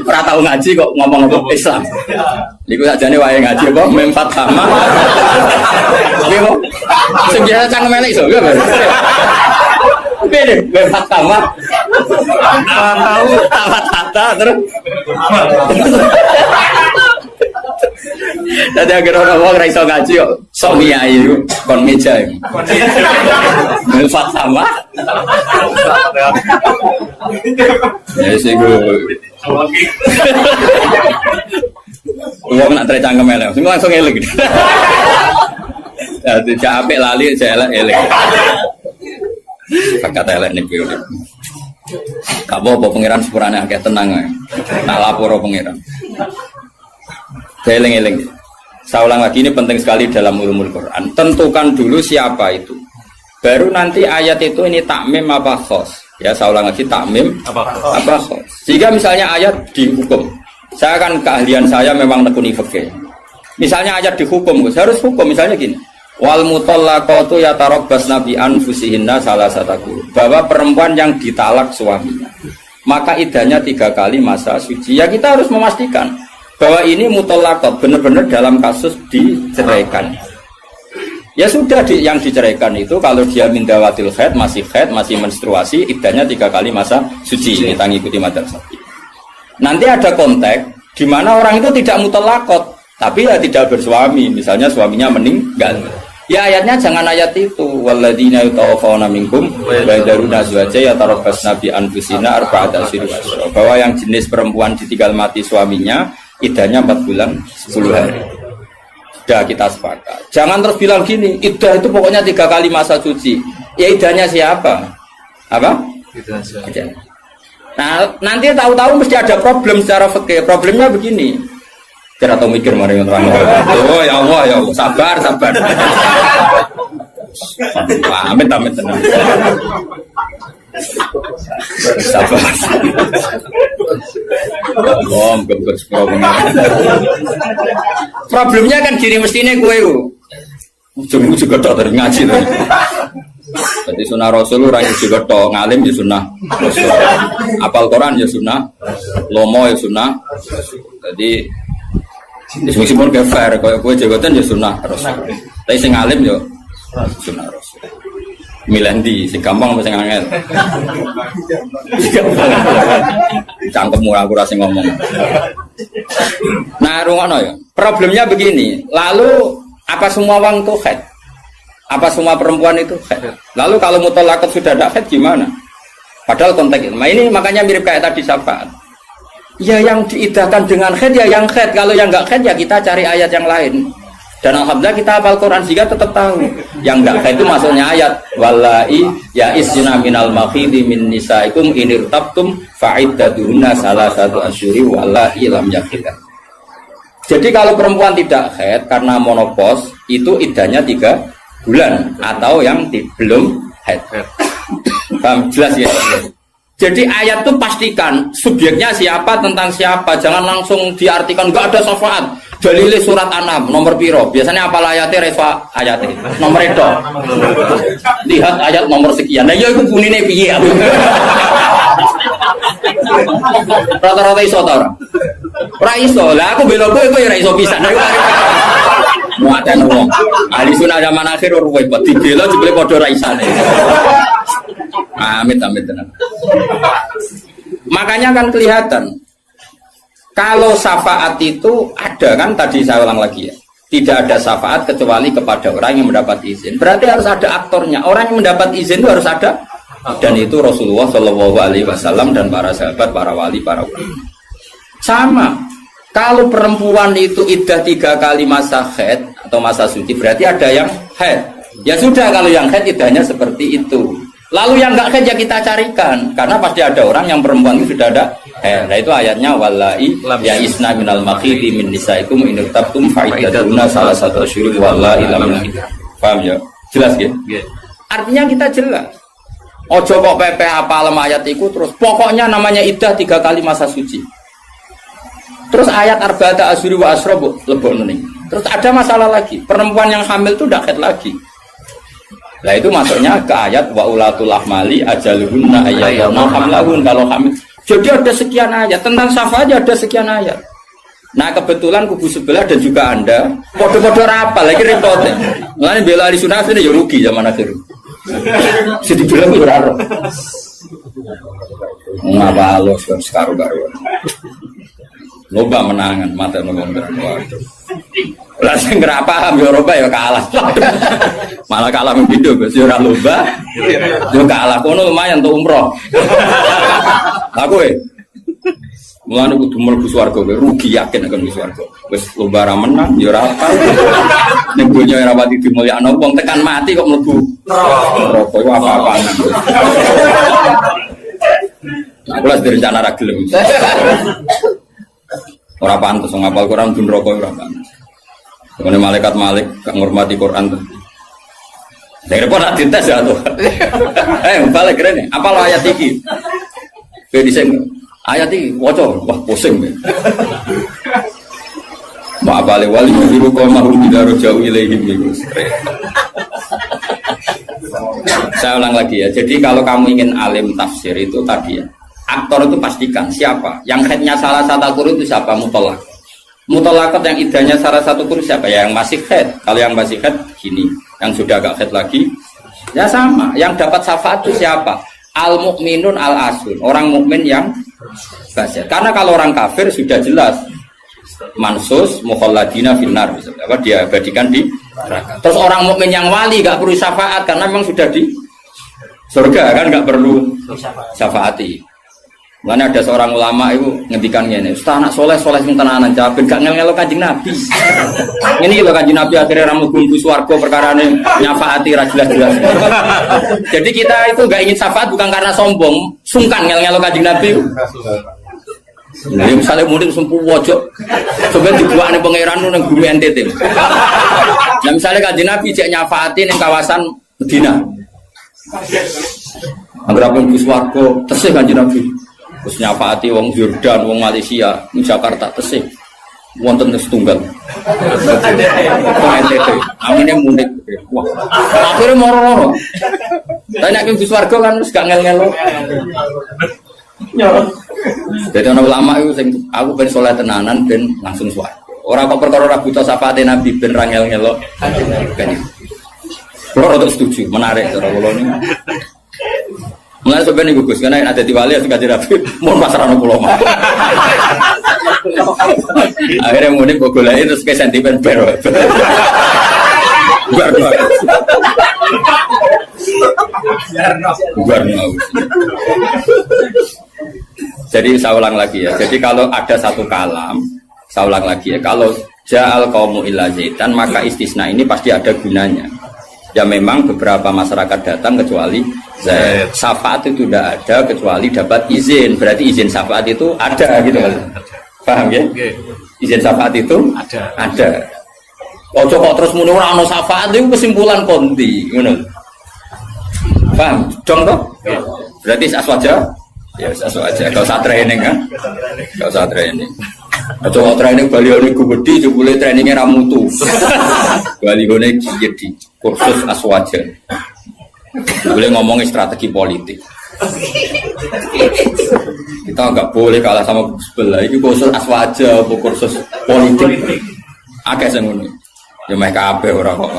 Orang tahu ngaji kok ngomong Islam. Iku sajane wae ngaji apa mem fathama. Nggih kok. Sing biasa cangkem elek iso nggih. Beda mem fathama. Tahu tak fathata terus. Tadi agar orang raiso ngaji kok sok miyai kon meja. Melfat sama. Ya sih gue. Wong nak tercangkem elek, sing langsung elek. Ya tidak apik lali saya elek. Kata elek niku. Gak apa-apa pangeran sepurane akeh tenang ae. Tak lapor pangeran. Eling-eling. Saya ulang lagi, ini penting sekali dalam ulumul Quran. Tentukan dulu siapa itu. Baru nanti ayat itu ini takmim apa khos. Ya, saya ulang lagi, takmim apa khos. Jika misalnya ayat dihukum. Saya kan keahlian saya memang nekuni fikih. Misalnya ayat dihukum, saya harus hukum misalnya gini. Wal mutallaqatu yatarabbasna bi anfusihinna salasataku. Bahwa perempuan yang ditalak suaminya, maka idahnya 3 kali masa suci. Ya kita harus memastikan bahwa ini mutallaqat benar-benar dalam kasus diceraikan. Ya sudah yang diceraikan itu kalau dia mindawatil haid, masih menstruasi, idahnya 3 kali masa suci. Ini ikuti madzhab Syafi'i. Nanti ada konteks di mana orang itu tidak mutallaqat, tapi ya tidak bersuami, misalnya suaminya meninggal. Ya ayatnya jangan ayat itu. Walladzina yatawaffawna minkum wa yadharuna azwaja yatarabbasna bi anfusina arba'ata asyhur. Bahwa yang jenis perempuan ditinggal mati suaminya idahnya 4 bulan 10 hari. Sudah kita sepakat. Jangan terus bilang gini, idah itu pokoknya 3 kali masa suci. Ya idahnya siapa? Apa? Idah. Nah, nanti tahu-tahu mesti ada problem secara fikih. Problemnya begini. Kira tahu mikir mari orang. Oh ya Allah, sabar. Amit tenang. Sabar. Problemnya kan gini mestinya gue ujung juga tok dari ngaji tuh. Jadi sunnah Rasul orang juga tok ngalim ya sunnah Rasul. Apal Quran ya sunnah, lomo ya sunnah. Jadi meskipun ke fair, kalau gue jabatan ya sunnah Rasul. Tapi sing ngalim ya sunnah Rasul. Milandi, sing gampang apa sing angel? Cangkemmu aku rasa ngomong. Nah, rungono ya. Problemnya begini. Lalu apa semua wong itu haid? Apa semua perempuan itu haid? Lalu kalau mutallaqat sudah tidak haid gimana? Padahal konteks itu. Nah, ini makanya mirip kayak tadi syafaat. Ya yang diidahkan dengan haid ya yang haid. Kalau yang enggak haid ya kita cari ayat yang lain. Dan alhamdulillah kita hafal Quran sehingga tetap tahu yang enggak haid itu maksudnya ayat wallahi ya isna minal makhidi min nisaikum inirtabtum fa'iddatuhunna salasatu asyuri wallahi lam yakhidha. Jadi kalau perempuan tidak haid karena menopause itu iddahnya 3 bulan atau yang belum haid. Paham jelas ya? Jadi ayat itu pastikan subjeknya siapa tentang siapa, jangan langsung diartikan enggak ada syafaat. Dalile surat An-Nam nomor piro? Biasanya apal ayatnya refa ayatnya nomor itu. Lihat ayat nomor sekian. Nah ya iku bunine piye? Rata-rata iso ta ora? Ora iso. Lah aku bela kowe ya ora iso pisan. Muatan wong. Ahli sunah zaman akhir ora repot dibela jebule padha ra isane. Amit tenan. Makanya kan kelihatan kalau syafaat itu ada kan tadi saya ulang lagi ya. Tidak ada syafaat kecuali kepada orang yang mendapat izin. Berarti harus ada aktornya. Orang yang mendapat izin itu harus ada. Dan itu Rasulullah Shallallahu Alaihi Wasallam dan para sahabat, para wali, para ulama. Sama. Kalau perempuan itu iddah 3 kali masa haid atau masa suci, berarti ada yang haid. Ya sudah kalau yang haid iddahnya seperti itu. Lalu yang enggak haid ya kita carikan. Karena pasti ada orang yang perempuan itu sudah ada. Nah itu ayatnya wallahi ya isna minal makhidi min nisaikum in irtabtum fa'iddatuna salasatu asyhur wallahi lam yakhidha. Paham ya? Jelas ya? Artinya kita jelas. Ojo kok pepe apa ayat iku terus pokoknya namanya iddah 3 kali masa suci. Terus ayat arba'ata asyhuri wa asra lebokno ning. Terus ada masalah lagi, perempuan yang hamil itu udah haid lagi. Nah itu masuknya ke ayat wa ulatul ahmali ajaluhunna ayyadna hamlahun kalau hamil. Jadi ada sekian ayat tentang syafaat ada sekian ayat. Nah kebetulan kubu sebelah dan juga Anda podo-podo rapal lagi repotnya. Mulane bela ahli sunnah ini ya rugi zaman akhir. Sedih bilang ya ora. Ngapa lo sekarang-karuan. Loba menangan mata ngomong waduh. Lah sing ora paham ya Eropa ya kalah. Malah kalah video Gus ya ora lomba. Yo kalah kono lumayan untuk umroh. Aku mulane kudu mlebu swarga rugi yakin akan mlebu swarga. Wis lomba ra menang ya ora apa. Ning donya ora pati dimulyakno wong tekan mati kok mlebu neraka iku apa-apaan. Aku lah direncana ra gelem. Ora pantes ngapal Quran dun rokok ora pantes. Ngene malaikat Malik gak ngurmati Quran tuh. Dari repot nak dites ya tuh. Balik kene. Apa lo ayat iki? Kowe dhisik ayat iki waca, wah pusing. Ma bali wali biru kok mahum bidaro jauh ilaihim iku. Saya ulang lagi ya. Jadi kalau kamu ingin alim tafsir itu tadi ya. Aktor itu pastikan siapa yang headnya salah satu kurun itu siapa mutolak. Mutolakat yang idahnya salah satu kurun siapa ya yang masih head. Kalau yang masih head gini, yang sudah agak head lagi ya sama. Yang dapat syafaat itu siapa? Al mukminun al asun orang mukmin yang basir. Karena kalau orang kafir sudah jelas mansus mukhalladina finnar apa dia abadikan di neraka. Terus orang mukmin yang wali gak perlu syafaat karena memang sudah di surga kan gak perlu syafaati. Mana ada seorang ulama itu ngendikan ngene, "Ustaz anak soleh sing tenanan jawab gak ngel-ngelo Kanjeng Nabi." Ini lho Kanjeng Nabi akhirnya ra mlebu swarga perkarane nyafaati ra jelas-jelas. Jadi kita itu gak ingin syafaat bukan karena sombong, sungkan ngel-ngelo Kanjeng Nabi. Nah, misalnya mudik sempu wojok, coba dibuat nih pangeran nang bumi NTT. Nah misalnya Kanjeng Nabi cek nyafaati ning kawasan Medina. Angger pun swarga tesih Kanjeng Nabi. Terus nyafaati wong Yordan, wong Malaysia, di Jakarta tesih. Wonten setunggal. NTT. Amine mudik. Wah. Akhire moro-moro. Tapi nek ing swarga kan wis gak ngel-ngelo. Jadi ana ulama itu sing aku ben saleh tenanan ben langsung swarga. Ora kok perkara ora buta syafaate Nabi ben ra ngel-ngelo. Ben. Kulo rada setuju, menarik cara kula niku. Mulai sebenarnya gugus karena ada di wali suka dirapi, mau pasaran pulau mah. Akhirnya mudik gogolai terus ke sentimen baru. Jadi saya ulang lagi ya. Jadi kalau ada satu kalam, saya ulang lagi ya. Kalau ja'al qaumu illa zaitan maka istisna ini pasti ada gunanya. Ya memang beberapa masyarakat datang kecuali Zaid. Syafaat itu tidak ada kecuali dapat izin. Berarti izin syafaat itu ada gitu kan. Paham ya? Izin syafaat itu ada. Ojo kok terus muni ora ono syafaat itu kesimpulan konti, ngono. Paham? Dong toh? Berarti aswaja? Ya aswaja. Enggak usah training kan? Enggak usah training. Ojo kok training balione gede jebule trainingnya ra mutu. Balione jadi kursus aswaja. Boleh ngomongin strategi politik. Kita nggak boleh kalah sama sebelah. Ini kursus aswaja, kursus politik. Agak sengun. Ya mereka apa orang kok.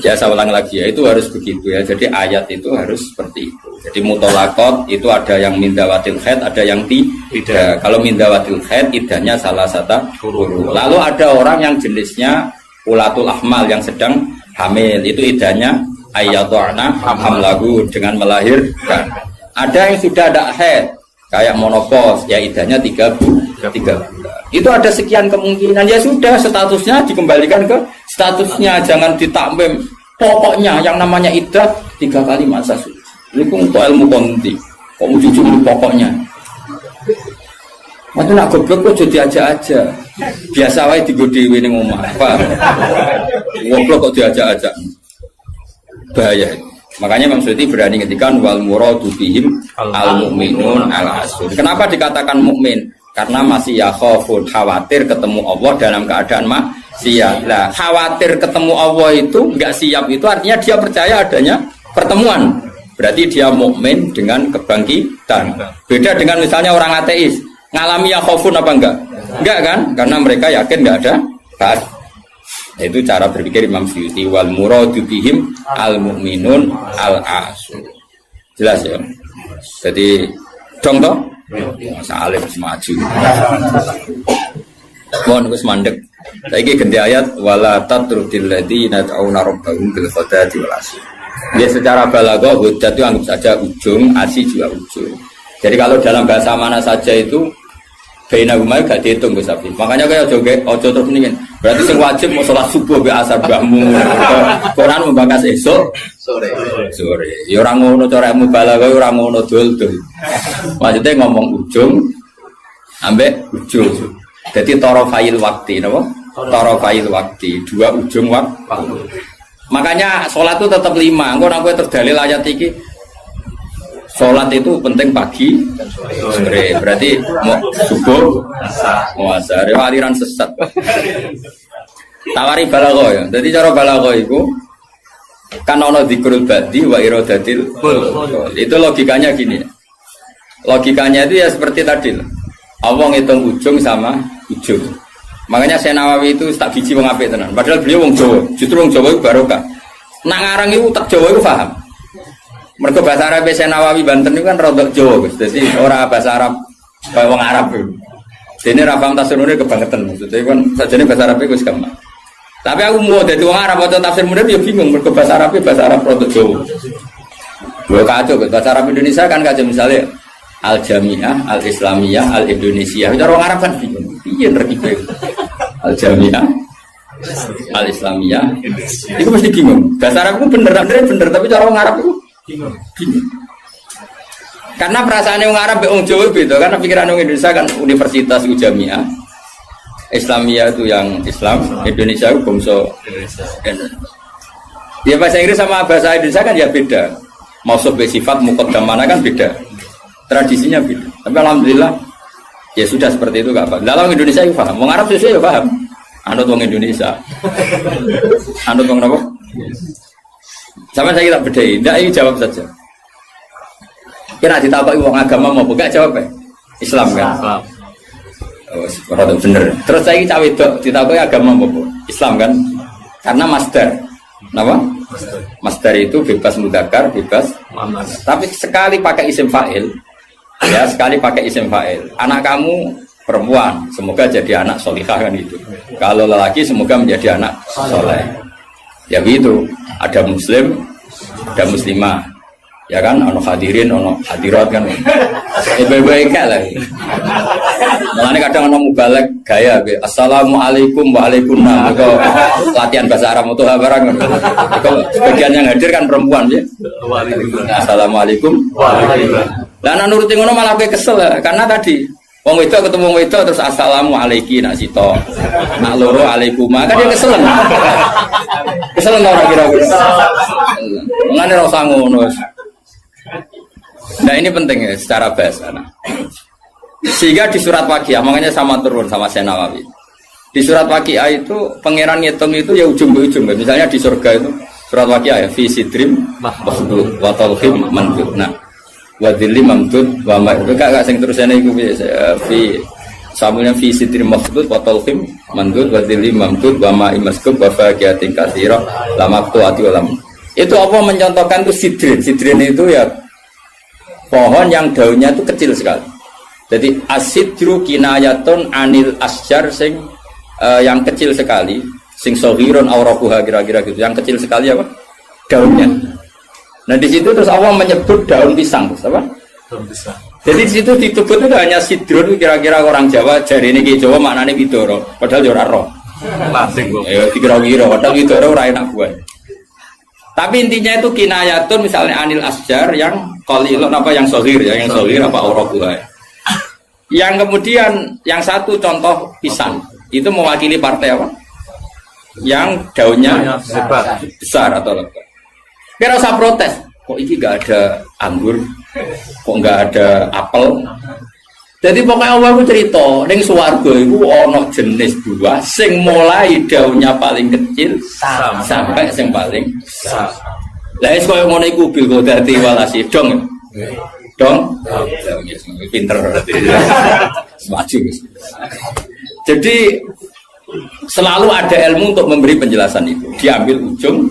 Ya saya ulang lagi ya, itu harus begitu ya. Jadi ayat itu harus seperti itu. Jadi mutolakot itu ada yang mindawatil haid, ada yang tidak. Kalau mindawatil haid idahnya salah satu huruf. Lalu ada orang yang jenisnya ulatul ahmal yang sedang hamil, itu idahnya ayyadhana hamlahu dengan melahirkan. Ada yang sudah ada haid kayak monopos ya idahnya 3 bulan. Itu ada sekian kemungkinan ya sudah statusnya dikembalikan ke statusnya, jangan ditakmim. Pokoknya yang namanya iddah 3 kali masa suci. Ini untuk ilmu konti. Kok mau jujur pokoknya. Waktu nak goblok kok jadi aja. Biasa wae digo dhewe ning omah. Paham? Goblok kok diajak-ajak. Bahaya. Makanya Imam Suyuti berani ngetikan wal muradu bihim al mukminun al asur. Kenapa dikatakan mukmin? Karena masih yakhafun, khawatir ketemu Allah dalam keadaan maksiat. Nah, khawatir ketemu Allah itu enggak siap itu artinya dia percaya adanya pertemuan. Berarti dia mukmin dengan kebangkitan. Beda dengan misalnya orang ateis, ngalami yakhafun apa enggak? Enggak kan? Karena mereka yakin enggak ada ba'ats. Itu cara berpikir Imam Suyuti wal muradu bihim al mukminun al asur. Jelas ya. Jadi dong toh? Masa alim maju. Mohon wis mandek. Saiki ganti ayat wala tatrudil ladzina ta'una rabbahum bil ghadati wal asy. Ya secara balaghah hujjah itu anggap saja ujung, asy juga ujung. Jadi kalau dalam bahasa mana saja itu Baina rumah gak dihitung Gus Afif. Makanya kayak ojo terus nih. Berarti sing wajib mau sholat subuh be asar bahmu. Quran membahas esok sore. Ya orang ngono cara mubalagh orang ngono dul. Maksudnya ngomong ujung ambek ujung. Jadi tarafail waktu napa? Tarafail waktu, dua ujung waktu. Makanya sholat itu tetap 5. Engko nek kowe terdalil ayat iki sholat itu penting pagi dan sore. Berarti mau subuh, mau asar, aliran sesat. Tawari balaghah ya. Jadi cara balaghah itu kan ono dzikrul badi wa iradatil. Itu logikanya gini. Logikanya itu ya seperti tadi. Allah ngitung ujung sama ujung. Makanya Syekh Nawawi itu tak biji wong apik tenan. Padahal beliau wong Jawa. Justru wong Jawa itu barokah. Nak ngarang itu tak Jawa itu paham. Mereka bahasa Arab Syekh Nawawi Banten itu kan rodok Jawa, Gus. Jadi orang bahasa Arab kayak wong Arab itu. Dene ra paham tafsirune kebangetan maksudnya kan sajane bahasa Arab itu gampang. Tapi aku mau dadi wong Arab waca tafsir murid ya bingung mergo bahasa Arab rodok Jawa. Lho kacau bahasa Arab Indonesia kan kacau misalnya Al Jamiah, Al Islamiyah, Al Indonesia. Cara wong Arab kan bingung. Piye ngerti Al Jamiah, Al Islamiyah. Itu mesti bingung. Bahasa Arab itu bener tapi cara wong Arab itu bingung. Karena perasaan orang Arab orang Jawa beda. Karena pikiran orang Indonesia kan universitas itu jamiah, Islamiyah itu yang Islam, Indonesia itu bangsa Indonesia. Ya bahasa Inggris sama bahasa Indonesia kan ya beda. Mausuf sifat muqaddam mana kan beda. Tradisinya beda. Tapi alhamdulillah ya sudah seperti itu gak apa. Dalam Indonesia itu paham. Orang Arab sesuai ya paham. Anut orang Indonesia. Anut orang apa? Sama saya tak bedai, tidak ini jawab saja. Kira ditapai uang agama mau buka jawab ya? Islam kan? Islam. Oh, bener. Terus saya ini cawe dok ditapai agama mau Islam kan? Karena master, kenapa? Master itu bebas mudzakkar, bebas. Tapi sekali pakai isim fa'il, ya sekali pakai isim fa'il. Anak kamu perempuan, semoga jadi anak solihah kan itu. Kalau lelaki semoga menjadi anak soleh. Ya begitu. Ada muslim, ada muslimah, ya kan? Ono hadirin, ono hadirat kan? Baik-baik lah. Makanya kadang ono mubalek gaya, assalamualaikum waalaikumsalam. Kalau latihan bahasa Arab itu barang. Kalau sebagian yang hadir kan perempuan ya. Assalamualaikum waalaikumsalam. Lah nurutin ngono malah kesel ya, karena tadi wong wedok ketemu wong wedok terus assalamualaikum nak sito. Nak loro alaikuma. Kan dia keselen. Keselen ora kira-kira. Ngene ora usah ngono. Nah ini penting ya secara bahasa. Sehingga di surat Waqiah makanya sama turun sama Syekh Nawawi. Di surat Waqiah itu pangeran ngitung itu ya ujung ke ujung. Misalnya di surga itu surat Waqiah ya fi sidrim mahmud wa talhim mandud. Nah wadili mamdud wa gak sing terusane iku fi samulnya fi sidri mamdud wa talhim mamdud wadili mamdud wa ma imaskub wa faqiyatin katsira lama tuati ulam. Itu apa mencontohkan itu sidrin. Sidrin itu ya pohon yang daunnya itu kecil sekali. Jadi asidru kinayatun anil asjar sing yang kecil sekali, sing saghirun awraquha kira-kira gitu. Yang kecil sekali apa? Daunnya. Nah di situ terus Allah menyebut daun pisang, terus apa? Daun pisang. Jadi di situ disebut itu hanya sidrun, kira-kira orang Jawa jari ini ke Jawa maknanya widoro, padahal ora roh. Lasing kok. Ya dikira-kira padahal widoro ora enak buah. Tapi intinya itu kinayatun misalnya anil asjar yang qalilun apa yang saghir ya, yang saghir apa auraquha. Yang kemudian yang satu contoh pisang itu mewakili partai apa? Yang daunnya besar atau lebat. Kira usah protes. Kok iki gak ada anggur? Kok gak ada apel? Jadi pokoknya Allah itu cerita, ning swarga itu ono jenis buah sing mulai daunnya paling kecil sampai sing paling besar. Lah wis koyo ngono iku bil godati walasi dong. Dong. Pinter berarti. Maju. Jadi selalu ada ilmu untuk memberi penjelasan itu. Diambil ujung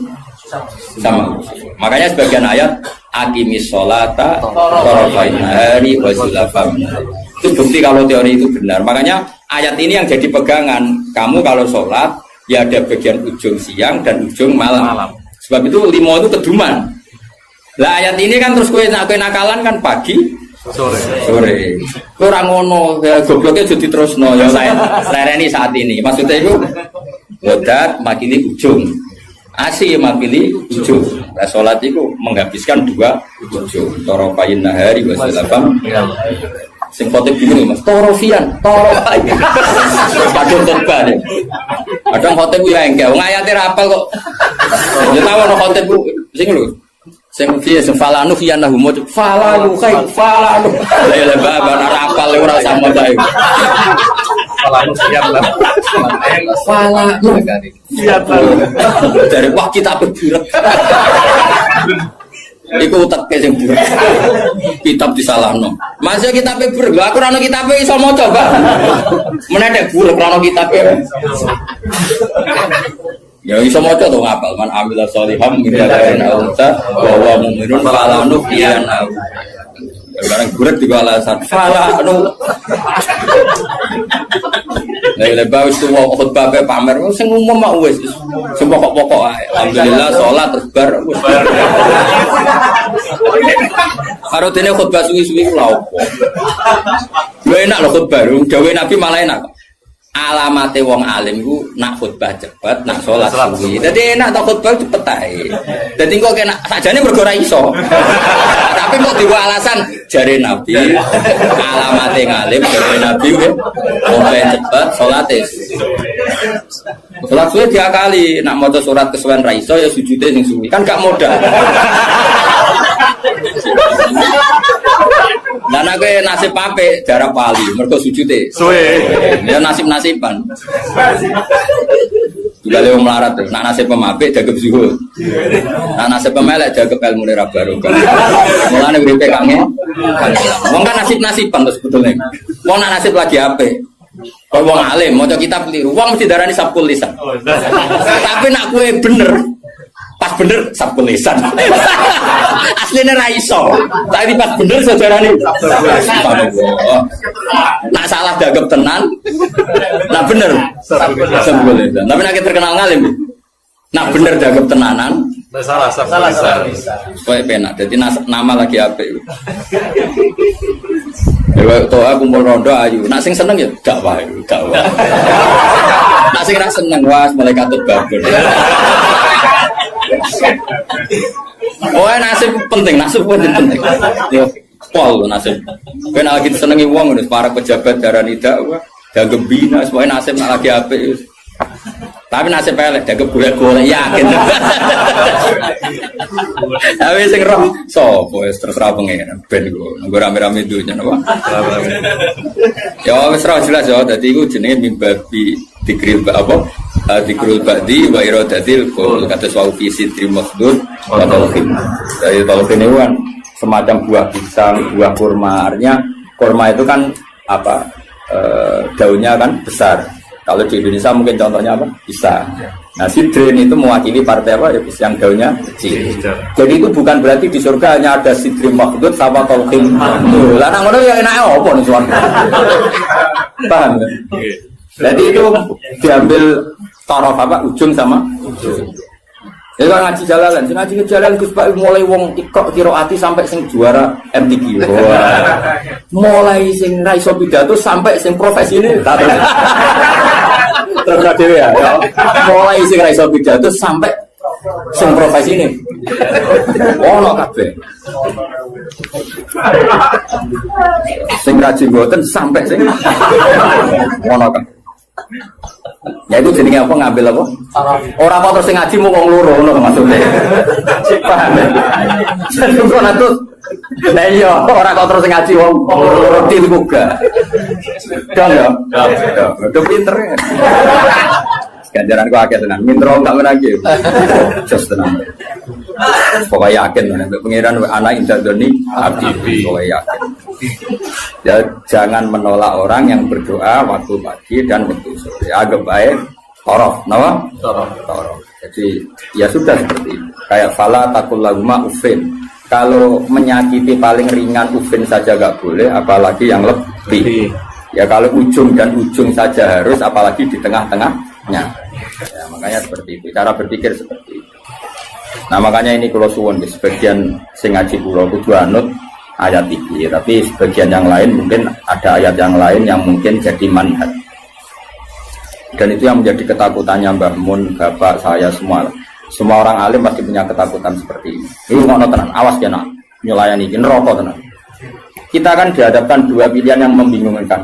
sama. Makanya sebagian ayat aqimis sholata tarafain nahari wa zulafam. Itu bukti kalau teori itu benar. Makanya ayat ini yang jadi pegangan. Kamu kalau sholat ya ada bagian ujung siang dan ujung malam. Sebab itu limo itu keduman. Lah ayat ini kan terus kue nakalan kan pagi sore. Kurang ngono gobloknya jadi terus no ya lereni saat ini. Maksudnya itu wadat makili ujung. Asih makili ujung. Nah, sholat itu menghabiskan dua ujung. Tarafain nahari wa zulafam. Sing khotib bingung Mas, torofian. Kadang khotbah deh. Kadang khotib ya engke, wong ayate rapal kok. Ya tahu ono khotib sing lho. Sing piye sing falanu fiyan lahu mo falanu kai falanu. Lah ya babar rapal ora sama ta iku. Falanu fiyan lah. Falanu. Iya dari wah kita berburet. Iku utek sing buruk. Kitab disalahno. Masih kitab buruk. Aku ora ono kitab iso maca, Pak. Menedek buruk ora ono kitab. Ya iso maca to ngapal man amila sholiham min dzakarin aw unsa wa huwa mu'minun falanu fiyana. Barang buruk juga alasan. Falanu. Lah bagus tuh khutbah pe pamer sing umum mak wis. Sing pokok-pokok ae. Alhamdulillah salat terus bar wis. Karo dene khutbah suwi-suwi ku lha opo. Lho enak lho khutbah, dawuh Nabi malah enak. Alamate wong alim ku nak khutbah cepet, nak salat suwi. Dadi enak tok khutbah cepet ae. Dadi kok kena sakjane mergo ora iso. Tapi kok diwa alasan jare Nabi alamate ngalim jare Nabi wong cepet salate. Salat suwi diakali, nak maca surat kesuwen ra iso ya sujude sing suwi. Kan gak modal. Dan aku nasib pape jarak wali, mereka sujute. Suwe. Ya nasib-nasiban. Juga lewat melarat tuh. Nak nasib pemape jaga zuhud. Nak nasib pemelek jaga ilmu lera baru. Mulane uripe kangen. Wong kan nasib-nasiban tuh sebetulnya. Wong nak nasib lagi ape? Kau wong alim, mau kitab keliru. Wong mesti darani sabkul lisan. Tapi nak kue bener. Pas bener sabkul lisan. Aslinya ra iso. Tapi pas bener sejarahnya. Nak salah dagep tenan. Nak bener sabkul lisan. Tapi nak terkenal ngalim. Nak bener dagep tenanan. Salah sabkul lisan. Kowe penak. Jadi nama lagi apik. Toa kumpul rondo ayu. Nak sing seneng ya dakwah. Nak sing ra seneng was mulai katut babon. Oh nasib penting. Yo pol nasib. Kowe lagi senengi wong para pejabat darani dakwah, dagem bina semuanya nasib nak lagi apik. Tapi nasib elek dagem golek-golek yakin. Tapi sing roh sapa wis terserah pengen ben nggo rame-rame dunya napa. Ya wis ra jelas ya dadi iku jenenge mimbabi dikril apa? Dikrul ba'di wa iradatil qaul kata sawu fi sidri masdud wa talqin. Dari talqin itu kan semacam buah pisang, buah kurma. Artinya kurma itu kan apa? Daunnya kan besar. Kalau di Indonesia mungkin contohnya apa? Pisang. Nah, sidrin itu mewakili partai apa? Ya, yang daunnya kecil. Jadi itu bukan berarti di surga hanya ada sidrin makhdud sama talqin. Lah nang ngono ya enake apa nih suwan? Paham ya? Jadi itu diambil taraf apa? Ujung sama ujung. Ya kan ngaji jalalan, ngaji jalan Gus Pak mulai wong ikok kiroati sampai sing juara MTQ. Mulai sing ra iso pidato sampai sing profesi ini. Terus dhewe ya. Mulai sing ra iso pidato sampai sing profesi ini. Ono kabeh. Sing rajin mboten sampai sing ono kabeh. Ya itu jenenge apa ngambil apa? Orang kok terus ngaji mau wong loro ngono maksudnya. Paham ya? Jadi kok natus. Lah iya, ora kok terus ngaji wong loro til muga. Dong ya. Udah pinter ya. Ganjaran ku akeh tenan. Mintro gak menagi. Just tenan. Pokoknya yakin nek pengiran anak indadoni abdi. Pokoknya yakin. Ya jangan menolak orang yang berdoa waktu pagi dan waktu sore. Agak baik torof, nama? Torof. Jadi ya sudah seperti itu. Kayak fala takul laguma ufin. Kalau menyakiti paling ringan ufin saja gak boleh, apalagi yang lebih. Ya kalau ujung dan ujung saja harus, apalagi di tengah-tengahnya. Ya, makanya seperti itu. Cara berpikir seperti itu. Nah makanya ini kalau suwon di sebagian sing ngaji kula kudu anut ayat ini, tapi sebagian yang lain mungkin ada ayat yang lain yang mungkin jadi manhaj. Dan itu yang menjadi ketakutannya Mbah Mun, bapak saya semua. Semua orang alim pasti punya ketakutan seperti ini. Ini ngono tenan, awas ya nak nyulayani iki neraka tenan. Kita kan dihadapkan dua pilihan yang membingungkan.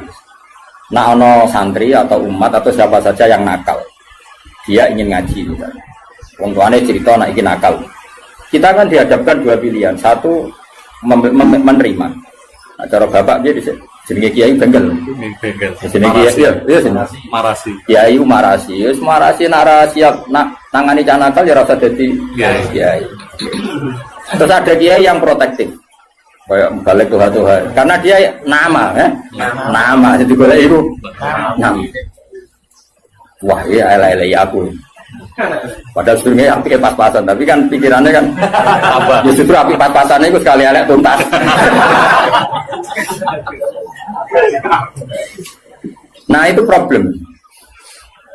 Nah ono santri atau umat atau siapa saja yang nakal. Dia ingin ngaji misalnya. Wong tuane cerita nak iki nakal. Kita kan dihadapkan dua pilihan. Satu menerima. Nah, cara bapak dia jenenge kiai bengkel. Jenenge kiai iya marasi. Kiai marasi. Wis marasi nak siap nak nangani cah nakal ya rasa dadi kiai. Terus ada kiai yang protektif. Kayak balik Tuhan. Karena dia nama nama jadi golek iku. Nama. Wah, iya elek-elek aku. Padahal sebelumnya api pas-pasan, tapi kan pikirannya kan apa? Justru api pas-pasannya itu sekali elek tuntas. Nah itu problem.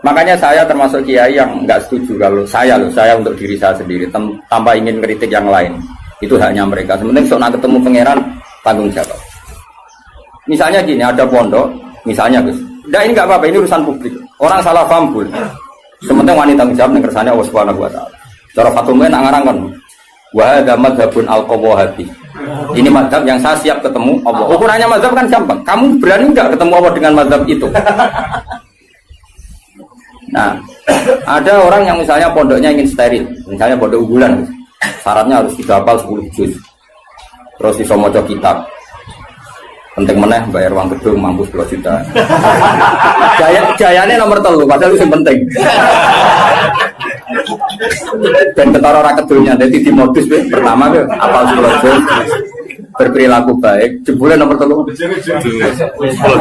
Makanya saya termasuk kiai yang nggak setuju kalau saya untuk diri saya sendiri tanpa ingin kritik yang lain. Itu haknya mereka. Sementing soal ketemu pangeran tanggung jawab. Misalnya gini, ada pondok, misalnya Gus. Nah ini nggak apa-apa, ini urusan publik. Orang salah paham pun. Sementing wanita tanggung jawab kersane Allah Subhanahu wa taala. Cara Fatumah nak ngarang kan. Wa hadza madzhabun al-qawahabi. Ini mazhab yang saya siap ketemu Allah. Ukurannya mazhab kan gampang. Kamu berani enggak ketemu Allah dengan mazhab itu? Nah, ada orang yang misalnya pondoknya ingin steril, misalnya pondok unggulan. Syaratnya harus dihafal 10 juz. Terus iso maca kitab. Penting meneh bayar uang gedung mampu 10 juta. Jayane nomor 3 padahal itu yang penting. Dan ketara ora kedulnya dadi di modus pertama ke apal 10 juz. Berperilaku baik, jebule nomor 3.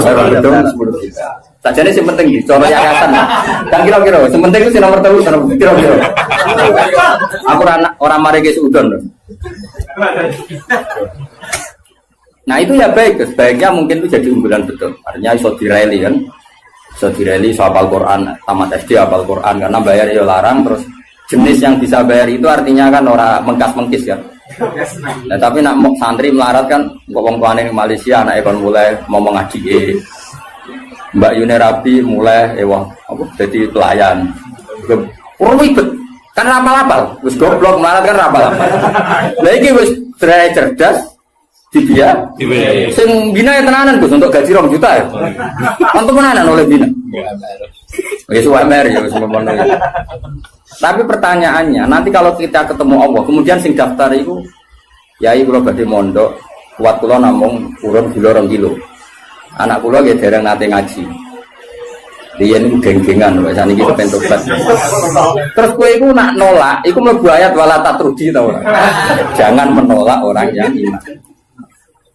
Bayar gedung 10 juta. Sajane sing penting iki cara yayasan. Dan kira-kira sing penting itu nomor 3 kira-kira. Aku ora mari ke udon. Nah itu ya baik, sebaiknya mungkin itu jadi unggulan betul. Artinya iso direli kan, iso direli iso hafal Quran, tamat SD hafal Quran karena bayar ya larang. Terus jenis yang bisa bayar itu artinya kan orang mengkas-mengkis kan. Nah tapi nak santri melarat kan, wong tuane di Malaysia anak kon mulai ngomong ngaji. Mbak Yune Rabi mulai apa jadi pelayan. Ribet. Kan rapal-rapal, wis goblok melarat kan rapal-rapal. Lah iki wis cerdas dia sing bina tenanan Gus untuk gaji 2 juta ya. Untuk tenanan oleh bina. Wis wamer ya wis ngono. Tapi pertanyaannya, nanti kalau kita ketemu Allah, kemudian sing daftar itu yai kula badhe mondok, kuat kula namung urun gula 2 kilo. Anak kula nggih dereng nate ngaji. Dia ini geng-gengan, misalnya kita pentobat. Terus kowe iku nak nolak, iku mlebu ayat wala tatrudi tau ora. Jangan menolak orang yang iman.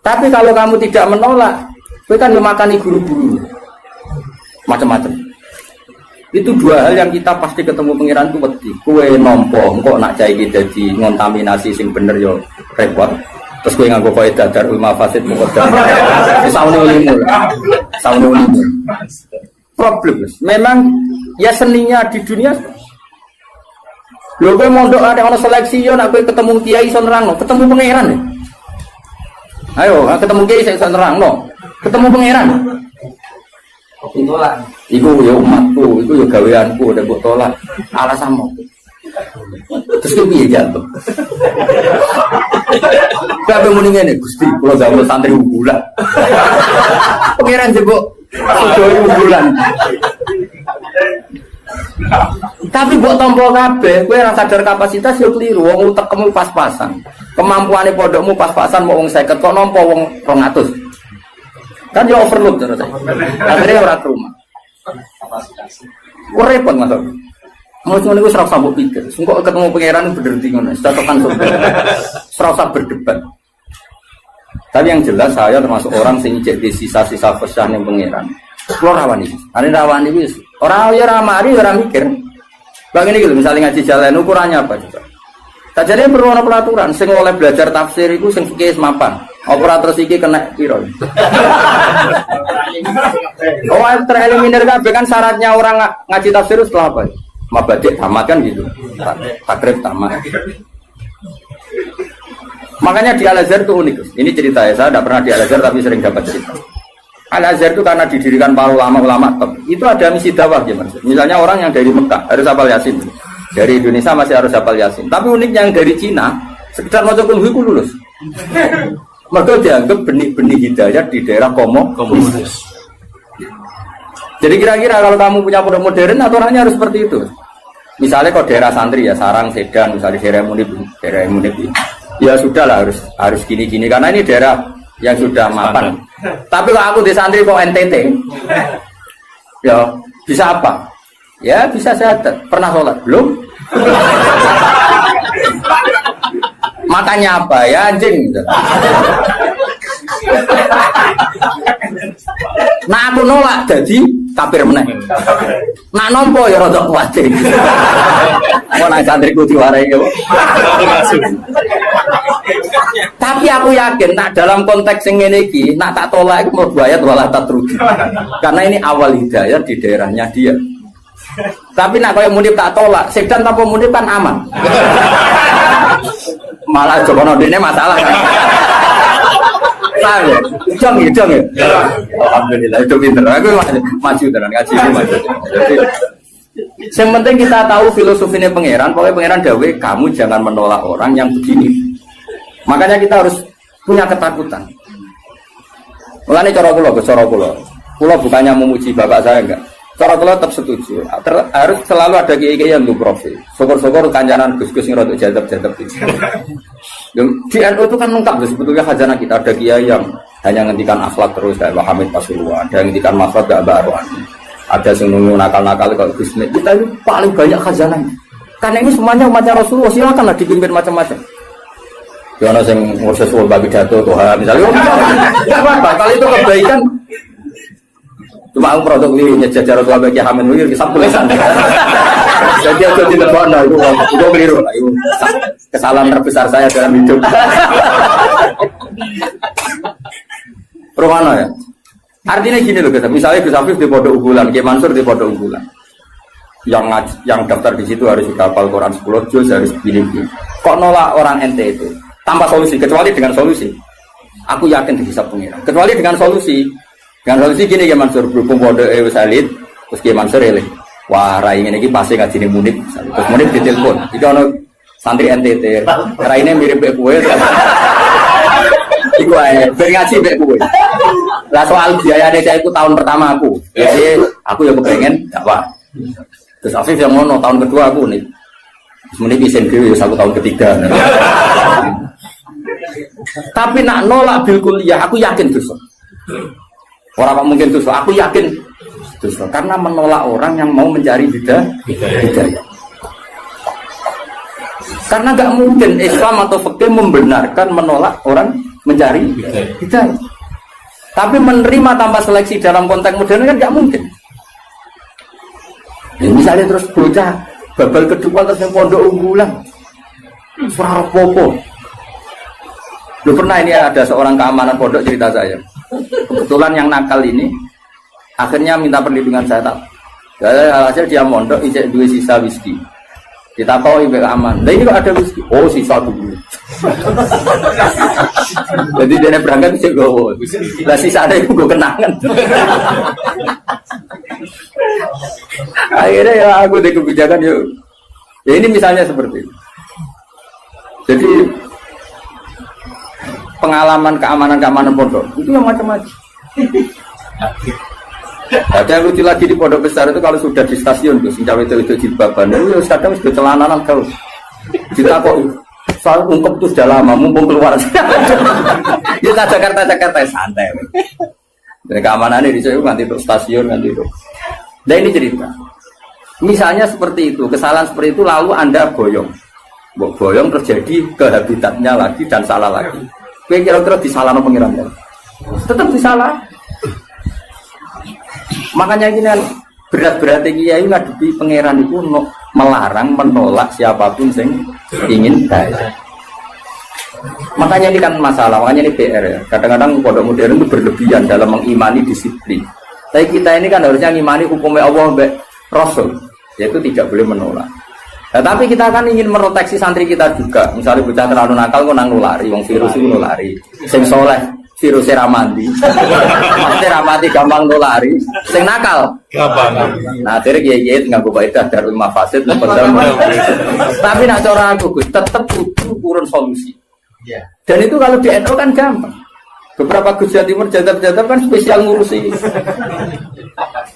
Tapi kalau kamu tidak menolak, kowe kan memakani guru-guru. Macam-macam. Itu dua hal yang kita pasti ketemu pangeran ku wedi. Kowe nampa engko nak cah iki dadi ngontaminasi sing bener yo repot. Terus kowe nganggo kaidah darul mafasid muqaddam. Saune ulimu. Saune ulimu. Problem. Memang ya seninya di dunia. Lho kowe mondok ada ono seleksi yo nak kowe ketemu kiai iso nerangno, ketemu pangeran ya. Ayo, ketemu kiai iso nerangno. Ketemu pangeran. Tolak. Iku ya umatku, iku ya gaweanku udah mbok tolak. Alasanmu. Terus kowe piye jatuh? Kabeh muni ngene, Gusti, kula gawe santri unggulan. Pangeran jebok sedoyo unggulan. Tapi buat tombol kabeh, kowe ora sadar kapasitas yo keliru. Wong utekmu pas-pasan. Kemampuane pondokmu pas-pasan mau wong 50 kok nampa wong 200. Kan yo overload terus. Akhirnya ora ke rumah. Repot Mas. Mau ngono iku ora usah mbok pikir. Engko ketemu pangeran bener ngono. Catokan sopan. Ora usah berdebat. Tapi yang jelas saya termasuk orang sing jadi sisa-sisa pesan yang pangeran. Kulo rawani. Are rawani wis. Ora ya ora mari ora mikir. Bang ini gitu, misalnya ngaji jalan ukurannya apa juga? Sajane perlu ana peraturan sing oleh belajar tafsir iku sing fikih mapan. Operator iki kena piro? Oh, tereliminir kabeh kan syaratnya orang ngaji tafsir setelah apa? Mabadik tamat kan gitu. Takrib tamat. Makanya di Al-Azhar itu unik. Ini cerita ya, saya tidak pernah di Al-Azhar tapi sering dapat cerita. Al-Azhar itu karena didirikan para ulama-ulama top. Itu ada misi dakwah ya Mas. Misalnya orang yang dari Mekah harus hafal Yasin. Dari Indonesia masih harus hafal Yasin. Tapi uniknya yang dari Cina sekedar maca kulhu iku lulus. Mereka dianggap benih-benih hidayah di daerah komunis. Jadi kira-kira kalau kamu punya pondok modern aturannya harus seperti itu. Misalnya kalau daerah santri ya Sarang, Sedan, misalnya daerah Munib. Ya sudahlah harus gini-gini karena ini daerah yang sudah mapan. Tapi kalau aku di santri kok NTT, ya bisa apa? Ya bisa syahadat. Pernah sholat? Belum? Makanya apa? Ya anjing. Nah aku nolak jadi kafir meneh. Nak nompo ya rodok kuwatir. Mau nang santriku diwarai ya. Tapi aku yakin nak dalam konteks yang ini nak tak tolak itu mau ayat walah tak rugi. Karena ini awal hidayah di daerahnya dia. Tapi nak kalau Munib tak tolak, Sedan tanpa Munib kan aman. Malah Jokono ini masalah kan. Tahu ya? Jong ya. Alhamdulillah itu pinter. Aku maju dengan ngaji ini maju. Yang penting kita tahu filosofinya pangeran. Pokoknya pangeran dawe kamu jangan menolak orang yang begini. Makanya kita harus punya ketakutan. Mulane cara kula, kula bukannya memuji bapak saya enggak. Cara kula tetap setuju. Harus selalu ada kiai-kiai yang profil. Syukur-syukur kancanan Gus-gus sing rodok jadab-jadab itu. Di NU itu kan lengkap sebetulnya khazanah kita. Ada kiai yang hanya ngendikan akhlak terus kayak Pak Hamid Pasuruan, ada yang ngendikan makhluk gak baru. Ada yang nunggu nakal-nakal kalau Gus. Kita itu paling banyak khazanah. Karena ini semuanya umatnya Rasulullah, silakanlah dipimpin macam-macam. Yono sing ngurus soal babi jatuh Tuhan misalnya, enggak apa-apa. Kalau itu kebaikan, cuma aku produk ini nyejajar Rasulullah bagi Hamid Wir kisah tulisan. Jadi aku tidak pernah itu keliru lah. Itu kesalahan terbesar saya dalam hidup. Romano ya. Artinya gini loh, misalnya Gus Afif di pondok unggulan, Kiai Mansur di pondok unggulan. Yang daftar di situ harus sudah hafal Quran 10 juz, harus pilih. Kok nolak orang NTT? Tanpa solusi, kecuali dengan solusi. Aku yakin dihisab pengira. Kecuali dengan solusi. Dengan solusi gini ya Mansur, berhubung pondok wis elit, terus Kiai Mansur elit. Wah, rai ini pasti ngajine Munib. Terus Munib ditelepon. Iki ono santri NTT. Raine mirip mbek kowe. Iku ae, ben ngaji mbek kowe. Lah soal biayane saya itu tahun pertama aku. Jadi aku ya kepengen dakwah. Terus Afif yang ngono tahun kedua aku nih. Semenit isin dhewe ya 1 tahun ketiga. Tapi nak nolak bil kuliah aku yakin dosa. Ora kok mungkin dosa, aku yakin dosa karena menolak orang yang mau mencari hidayah. Karena enggak mungkin Islam atau fikih membenarkan menolak orang mencari hidayah. Tapi menerima tanpa seleksi dalam konteks modern kan enggak mungkin. Ya, misalnya terus bocah babal kedua terus yang pondok unggulan. Surah popo. Lu pernah ini ada seorang keamanan pondok cerita saya. Kebetulan yang nakal ini akhirnya minta perlindungan saya tak. Hasil dia mondok ijek 2 sisa whisky. Ditakoi mbek aman. Lah ini kok ada whisky? Oh, sisa dulu. Jadi dia berangkat sih gowo. Lah sisane iku go kenangan. Akhirnya ya aku di kebijakan yuk. Ya ini misalnya seperti itu. Jadi pengalaman keamanan pondok itu yang macam-macam. Ada yang lucu lagi di pondok besar itu kalau sudah di stasiun tuh, cawe itu jilbaban, itu kadang sudah celananan kau. Kita kok soal ungkep itu sudah lama, mumpung keluar. Ya Jakarta santai. Dan keamanan ini di situ nanti itu stasiun nanti itu. Nah ini cerita. Misalnya seperti itu, kesalahan seperti itu lalu Anda boyong terjadi ke habitatnya lagi dan salah lagi. Kira-kira disalahkan pengirannya? Tetap disalah. Makanya gini kan berat-beratnya kiai ngadepi pangeran itu melarang menolak siapapun yang ingin bayar. Makanya ini kan masalah, makanya ini PR ya. Kadang-kadang pondok modern itu berlebihan dalam mengimani disiplin. Tapi kita ini kan harusnya mengimani hukumnya Allah sampai Rasul, yaitu tidak boleh menolak. Nah, tapi kita kan ingin meroteksi santri kita juga. Misalnya bocah terlalu nakal kok nang nulari, wong virus itu nulari. Sing soleh virusnya ramandi. Maksudnya ramandi gampang nulari. Sing nakal gampang. Nah, akhirnya kiai tinggal buka itu darul mafasid. Tapi nak cara aku tetap butuh urun solusi. Dan itu kalau di NU kan gampang. Beberapa Gus Jawa Timur jadab-jadab kan spesial ngurusi.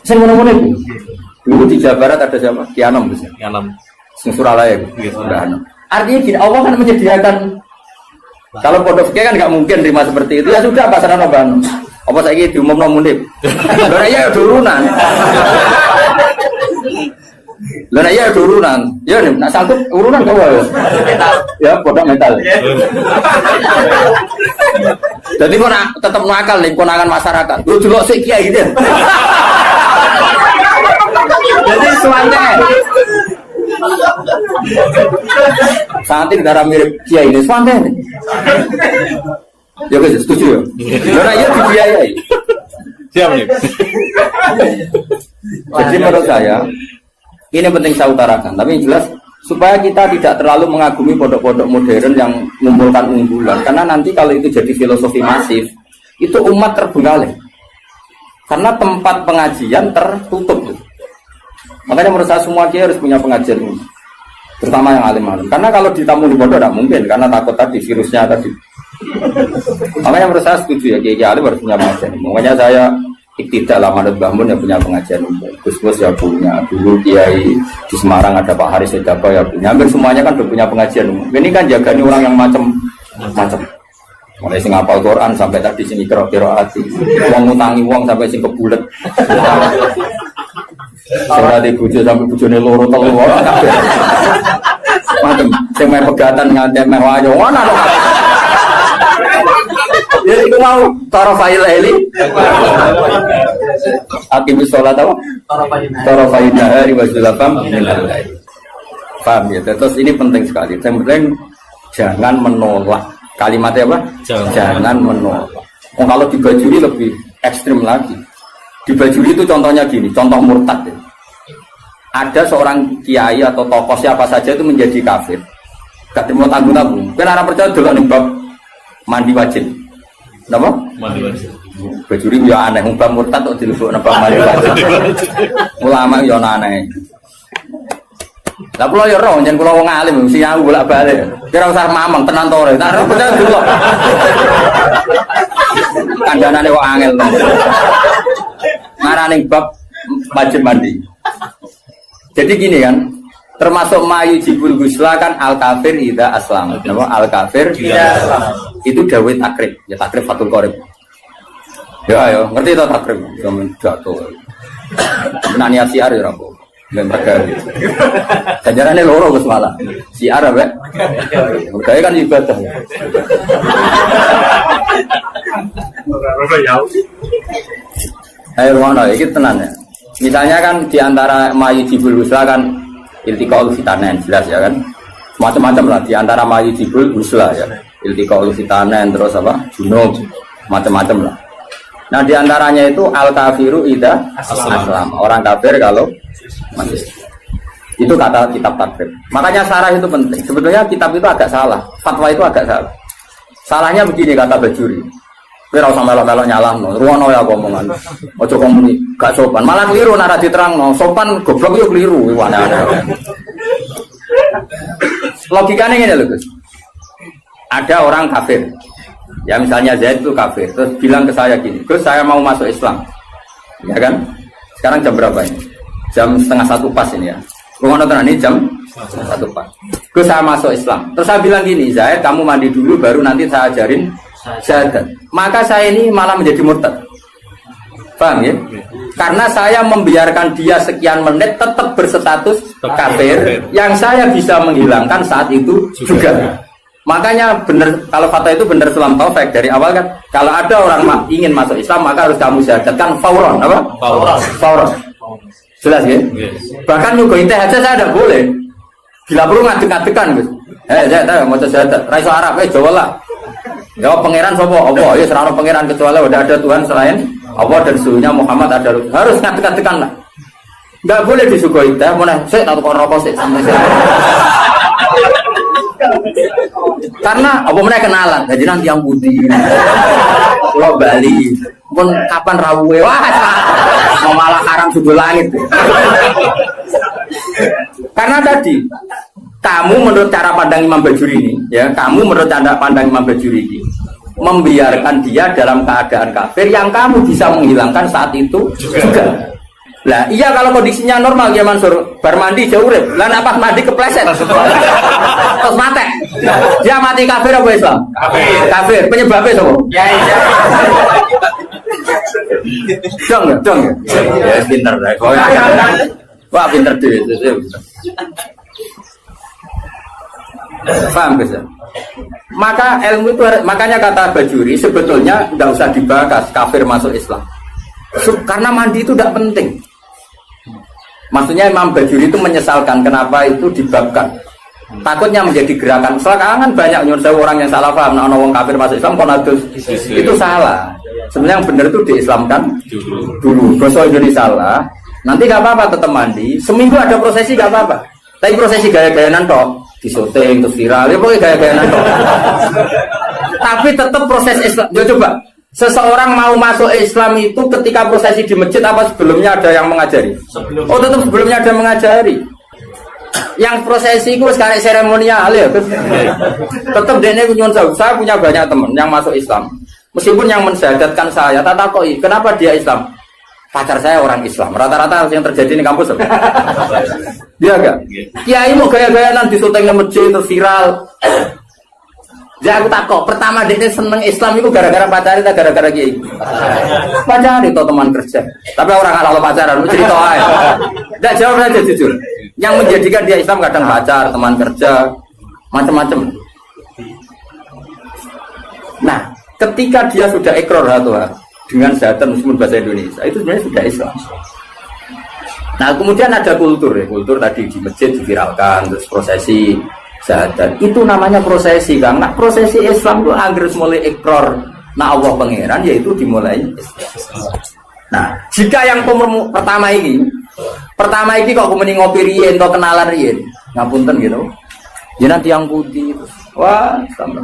Saya mana-mana itu. Dulu di Jawa Barat ada siapa? Kianom. Kianom. Suralaya. Artinya gini, Allah kan menyediakan. Kalau pondok kan nggak mungkin terima seperti itu. Ya sudah pasaran oban. Apa saya ini diumum nomundip. Karena ya turunan. Lah iya turunan. Ya nih, nak sanggup urunan kau ya. Ya, pondok metal. Jadi kau nak tetap nakal nih konangan masyarakat. Lu dulu sih kiai gitu. Jadi semuanya. Sangat darah mirip kiai ini semuanya. Ya guys, setuju ya. Karena iya dibiayai. Siap nih. Jadi menurut saya ini penting saya utarakan, tapi jelas supaya kita tidak terlalu mengagumi pondok-pondok modern yang mengumpulkan unggulan, karena nanti kalau itu jadi filosofi masif, itu umat terbengkalai. Karena tempat pengajian tertutup. Makanya menurut saya semua kiai harus punya pengajian ini, terutama yang alim-alim. Karena kalau ditamu di pondok tidak mungkin, karena takut tadi virusnya tadi. Makanya menurut saya setuju ya kiai alim harus punya pengajian. Makanya saya tidak lama Manut Bahmun yang punya pengajian umum, Gus ya punya, dulu Kiai di Semarang ada Pak Haris Sedapa ya punya, hampir semuanya kan udah punya pengajian umum. Ini kan jagani orang yang macam-macam, mulai sing hafal Quran sampai tadi sini kira-kira hati, uang ngutangi uang sampai sing kebulet, saya di bujo sampai bujone loro telu macam, sing main pegatan nganti meh wayo, mana dong? Jadi aku mau tarafai laili akibat sholat apa? Tarafai nahari wa zulafam minal lail. Paham ya? Terus ini penting sekali. Yang penting jangan menolak. Kalimatnya apa? Jangan menolak. Kalau di Bajuri lebih ekstrim lagi. Di Bajuri itu contohnya gini, contoh murtad ya. Ada seorang kiai atau tokoh siapa saja itu menjadi kafir. Gak terima tanggung-tanggung. Karena percaya dulu nih bab mandi wajib. Kenapa? Mandi wajib. Bajuri ya aneh, umpam murtad kok dilebok napa mandi wajib. Ulama ya aneh. Lah kula ya roh, yen kula wong alim mesti aku bolak-balik. Kira usah mamang tenan to ora. Tak percaya dulu. Kandhanane kok angel. Ngarane bab wajib mandi. Jadi gini kan, termasuk mayu jibul gusla kan al kafir ida aslam. Kenapa al kafir ida aslam? Itu dawai takrib, ya takrib fatul qorib. Ya ayo, ngerti tak takrib? Zaman jatuh. Nani siar ya rapo, dan tergali. Sejarahnya loro gus malah. Siar apa? Berkaya kan ibadah. Ayo mana? Ini tenang ya. Misalnya kan diantara mayu jibul gusla kan iltiqaul fitanen jelas ya kan, macam-macam lah diantara mayu jibul gusla ya. Iltiqaul fitanen terus apa? Junub, macam-macam lah. Nah diantaranya itu al kafiru ida aslam, orang kafir kalau mati. Itu kata kitab takrib. Makanya sarah itu penting. Sebetulnya kitab itu agak salah, fatwa itu agak salah. Salahnya begini kata Bajuri. Kira usah melok-melok nyalahno, ruwono ya omongan. Ojo komuni, gak sopan. Malah keliru nek diterangno. Sopan goblok yo keliru aneh-aneh. Logikanya ngene lho, Gus. Ada orang kafir. Ya misalnya Zaid itu kafir, terus bilang ke saya gini, "Gus, saya mau masuk Islam." Ya kan? Sekarang jam berapa ini? Jam 12:30 pas ini ya. Rumah nonton ini jam 1 pas. Gue saya masuk Islam. Terus saya bilang gini, Zaid kamu mandi dulu baru nanti saya ajarin syahadat. Maka saya ini malah menjadi murtad. Paham ya? Karena saya membiarkan dia sekian menit tetap berstatus kafir yang saya bisa menghilangkan saat itu juga. Makanya benar, kalau fatwa itu benar Islam Taufik dari awal kan, kalau ada orang ingin masuk Islam maka harus kamu syahadatkan fauron, apa? Fauron. Jelas ya? Bahkan nyuguhin teh aja saya tidak boleh. Bila perlu ngadek-ngadekan gitu. Saya tahu mau syahadat, raiso Arab, Jawa lah. Ya pangeran sapa? Allah, ya serana pangeran kecuali udah ada Tuhan selain Allah dan suhunya Muhammad ada harus ngadek-ngadekan lah. Enggak boleh disuguhi teh, mana saya tak tukar rokok sih sampai saya. Karena apa mereka kenalan, jadi nanti yang budi, lo Bali, pun kapan rawuh, wah, mau malah haram sudut langit. Karena tadi, kamu menurut cara pandang Imam Bajuri ini, ya, kamu menurut cara pandang Imam Bajuri ini, membiarkan dia dalam keadaan kafir yang kamu bisa menghilangkan saat itu juga. Lah iya kalau kondisinya normal ya Mansur bar mandi jauh urip. Lah nek pas mandi kepleset. Terus mati. Dia mati kafir apa Islam? Kafir. Kafir. Penyebabnya sapa? Kiai. Dong. Ya pinter dah. Wah pinter dhewe. Paham bisa? Maka ilmu itu makanya kata Bajuri sebetulnya enggak usah dibahas kafir masuk Islam. Karena mandi itu tidak penting. Maksudnya Imam Bajuri itu menyesalkan kenapa itu dibabkan. Takutnya menjadi gerakan. Sekarang banyak nyuruh orang yang salah paham. Nah, orang kafir masuk Islam, konatus itu salah. Sebenarnya yang benar itu diislamkan dulu. Dosa jadi salah. Nanti gak apa-apa tetap mandi. Seminggu ada prosesi gak apa-apa. Tapi prosesi gaya-gayanan toh, disyuting terus viral. Ya pokoknya gaya-gayanan toh. Tapi tetap proses Islam. Ya coba. Seseorang mau masuk Islam itu ketika prosesi di masjid apa sebelumnya ada yang mengajari? Oh tetap sebelumnya ada yang mengajari. Yang prosesi itu sekarang seremonial ya. Tetap dene kunjungan saya punya banyak teman yang masuk Islam. Meskipun yang mensyahadatkan saya, tak takoi kenapa dia Islam? Pacar saya orang Islam. Rata-rata yang terjadi di kampus. Dia enggak? Kiai mau gaya-gayaan di syuting di masjid terus viral. Ya aku takut, pertama dia seneng Islam itu gara-gara pacaran atau gara-gara kiai? Pacaran itu teman kerja. Tapi orang kalau pacaran, cerita aja. Tidak jawab saja jujur. Yang menjadikan dia Islam kadang pacar, teman kerja, macam-macam. Nah, ketika dia sudah ikrar dengan syahadat meskipun bahasa Indonesia, itu sebenarnya sudah Islam. Nah, kemudian ada kultur ya, kultur tadi di masjid diviralkan, terus prosesi. Syahadat itu namanya prosesi kan. Nah prosesi Islam itu agar mulai ikrar nah Allah pangeran yaitu dimulai. Nah jika yang pertama ini kok kemudian ngopi rien atau kenalan rien ngapunten gitu ya nanti yang putih itu wah sama.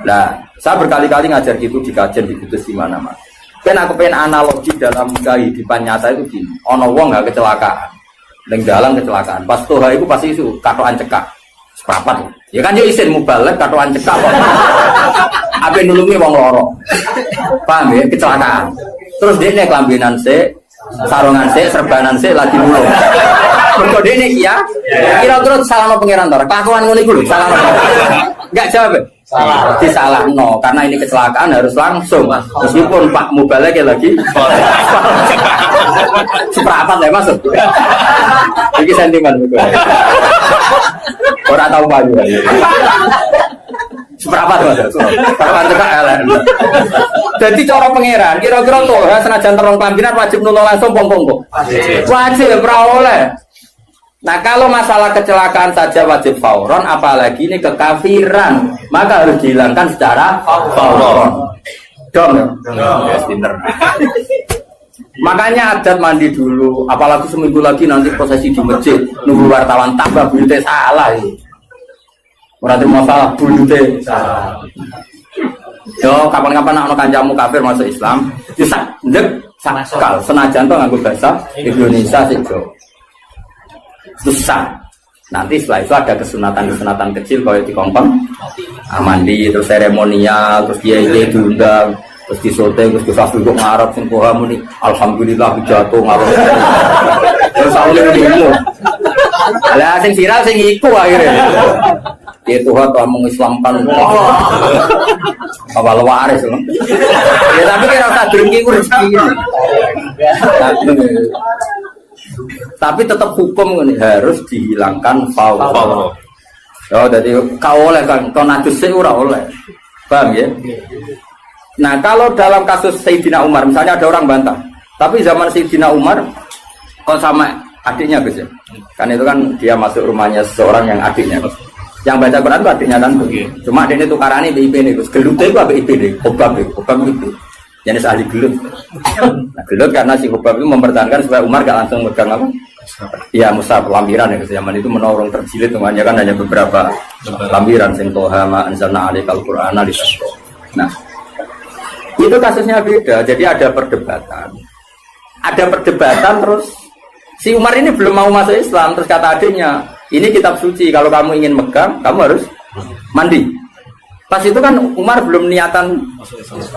Nah saya berkali-kali ngajar gitu di kajian di kudus di mana-mana. Kan aku pengen analogi dalam kehidupan nyata itu gini. Ono wong nggak kecelakaan, neng jalan kecelakaan. Pas toha itu pasti itu katoan cekak. Seprapat ya kan yo isin mubalek katoan cekak kok. Ape nulungi wong loro. Paham ya kecelakaan. Terus dekne kelambinan sik, sarungan sik, serbanan sik lagi nulung. Mergo dekne iya. Kira-kira salahno pangeran to. Kelakuan ngono iku lho, salahno. Enggak jawab. Salah. Disalahno karena ini kecelakaan harus langsung. Meskipun Pak mubalek lagi. Seprapat ya masuk. Iki sentimen betul. Orang tahu baju. Seberapa tuh mas? Seberapa juga elek. Jadi cara pangeran, kira-kira tuh senajan terong kelambinan wajib nulung langsung pong-pong kok. Wajib, oleh. Nah kalau masalah kecelakaan saja wajib fauron, apalagi ini kekafiran, maka harus dihilangkan secara fauron. Dong ya? Pinter. Makanya adat mandi dulu, apalagi seminggu lagi nanti prosesi di masjid, nunggu wartawan tambah buyute salah ini. Berarti masalah buyute salah. Yo kapan-kapan anak kancamu kafir masuk Islam, bisa ndek sakal senajan to nganggo bahasa Indonesia sih susah. Nanti setelah itu ada kesunatan kecil kalau dikongkong mandi terus seremonial terus dia diundang Terus disote, terus disasui kok ngarep sing Tuhan muni alhamdulillah jatuh ngarep. Terus aku ngene. Lah sing viral sing iku akhirnya. Ya Tuhan telah mengislamkan. Apa waris lho. Ya tapi kira usah drengki ku rezeki. Tapi tetap hukum ini harus dihilangkan faul. Oh, jadi kau oleh kan, kau najis sih ora oleh. Paham ya? Nah, kalau dalam kasus Sayyidina Umar, misalnya ada orang bantah, tapi zaman Sayyidina Umar, kau sama adiknya Gus ya? Kan itu kan dia masuk rumahnya seseorang yang adiknya. Yang baca Quran itu adiknya kan? Cuma adiknya tukarannya BIP nih, Gus. Gelutnya itu BIP nih, Hubab itu. Jenis ahli gelut. Nah, gelut karena si Hubab itu mempertahankan supaya Umar gak langsung megang apa? Iya, mushaf lampiran ya, zaman itu menorong terjilid, namanya kan hanya beberapa lampiran sing toha ma anzalna alaikal qur'ana di. Nah, itu kasusnya beda. Jadi ada perdebatan terus si Umar ini belum mau masuk Islam, terus kata adiknya, ini kitab suci, kalau kamu ingin megang kamu harus mandi. Pas itu kan Umar belum niatan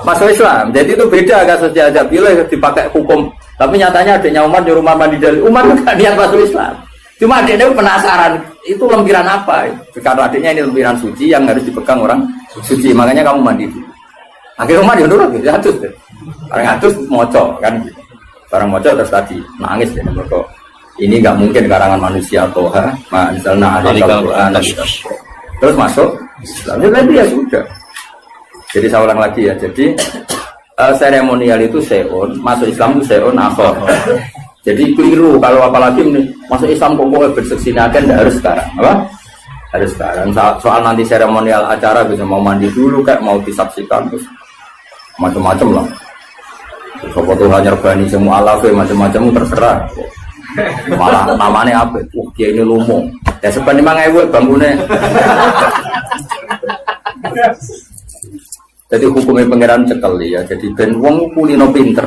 masuk Islam, jadi itu beda kasusnya. Aja pilih dipakai hukum, tapi nyatanya adiknya Umar nyuruh Umar mandi dari Umar nggak niat masuk Islam. Cuma adiknya penasaran, itu lempiran apa? Karena adiknya ini lempiran suci yang harus dipegang orang suci, makanya kamu mandi dulu. Akhirnya Umar ya nurut, ya atus deh. Orang atus moco kan, barang moco terus tadi nangis deh, mereka ini nggak mungkin karangan manusia toha, misalnya ada Al-Quran, terus masuk Islam. Ya sudah. Jadi saya ulang lagi ya. Jadi seremonial itu seon, masuk Islam itu seon akhir. Jadi keliru kalau apalagi masuk Islam pokoknya berseksinakan tidak harus sekarang, apa? Harus sekarang. Soal nanti seremonial acara bisa mau mandi dulu kayak mau disaksikan terus macam-macam lah. Sopo Tuhan nyerbani semua alafe macam-macam terserah. Malah namanya apa? Dia ini lumung. Ya sebenarnya memang ewe bangunnya. Jadi hukumnya pangeran cekel ya. Jadi ben wong kulino pinter.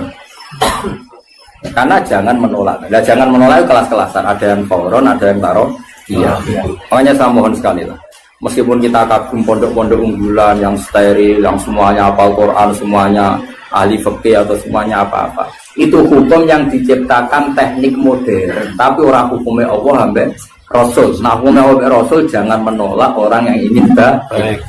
Karena jangan menolak. Nah, jangan menolak kelas-kelasan. Ada yang fauron, ada yang taruh. Iya. Makanya saya mohon sekali lah. Meskipun kita kagum pondok-pondok unggulan yang steril, yang semuanya hafal Quran, semuanya ahli fikih atau semuanya apa-apa. Itu hukum yang diciptakan teknik modern. Tapi orang hukumnya Allah sampai Rasul. Nah, hukumnya Rasul jangan menolak orang yang ingin baik.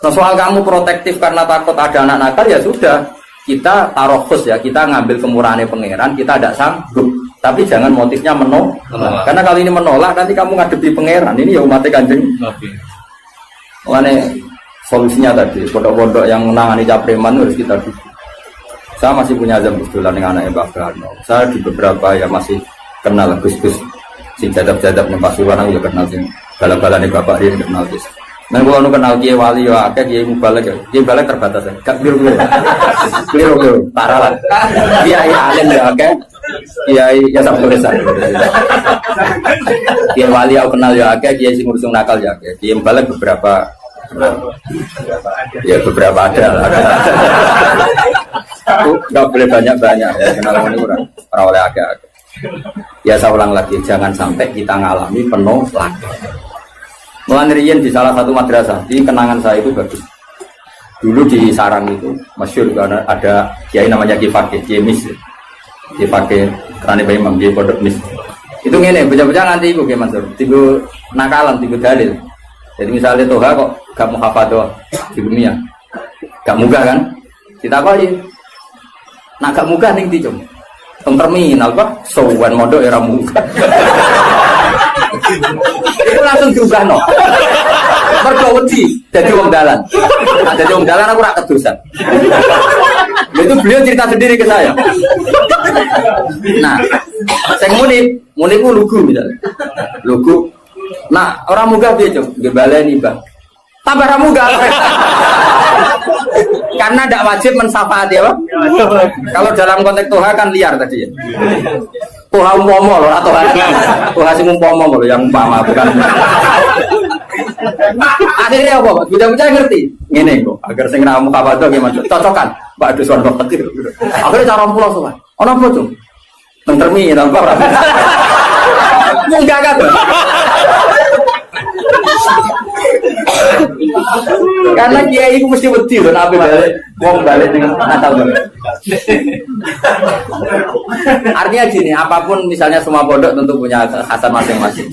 Nah, soal kamu protektif karena takut ada anak nakal ya sudah. Kita taruh khusus ya, kita ngambil kemurahannya pangeran, kita tidak sanggup. Tapi jangan motifnya menolak. Karena kalau ini menolak, nanti kamu ngadepi pangeran. Ini ya umatnya Kanjeng. Makanya solusinya tadi, pondok-pondok yang menangani capreman harus kita dukung. Saya masih punya azam kebetulan dengan anaknya Mbak Karno. Saya di beberapa ya masih kenal Gus-Gus. Si jadab-jadab nih Pasuruan aku ya kenal sih. Bala-balanya Bapak Rin kenal Gus. Nah kalau kenal Kiai Wali ya, Kiai Mubalek ya. Kiai Mubalek terbatas ya. Gak biru-biru. Biru-biru. Parah lah. Kiai Alim ya, oke. Kiai ya Sabtu Resan. Kiai Wali aku kenal ya, oke. Kiai sing ngurusung nakal ya, oke. Kiai Mubalek beberapa ada lah. Nggak boleh banyak-banyak ya, kenal ini kurang oleh agak. Ya saya ulang lagi, jangan sampai kita ngalami penuh lagi. Mulai di salah satu madrasah, di kenangan saya itu bagus. Dulu di Sarang itu, masyhur karena ada kiai namanya Kiai Fakih, Kiai Mis, Kiai Fakih, kerana Bayi Imam, Kiai Pondok Mis. Itu ngene, bocah-bocah nanti iku Kiai Mansur, tiga nakalan, tiga dalil. Jadi misalnya Toha kok gak mau hafadh di dunia, gak muga kan? Kita kok nak gak muga ning ndi, Cung? Teng terminal kok sowan mondok era muga. Itu langsung diubahno. Mergo wedi dadi wong dalan. Nah, dadi wong dalan aku ora kedosan. Itu beliau cerita sendiri ke saya. Nah, sing muni ku lugu misalnya. Lugu. Nah, orang muga piye, Cung? Nggih baleni, Bang. Tambah ra muga. Karena tidak wajib mensafati apa? Kalau dalam konteks Toha kan liar tadi ya. Toha umpomo loh atau Toha sing umpomo loh yang umpama bukan. Akhirnya apa? Bocah-bocah ngerti. Ngene kok, agar sing ra mukawadah gimana? Cocokan. Pak Dusun kok petir. Akhirnya cara pulau sowan. Ono apa, Cung? Teng terminal apa? Munggah kan. Karena kiai itu mesti wedi loh, nabi balik, wong balik dengan Natal. Artinya gini, apapun misalnya semua pondok tentu punya kekhasan masing-masing.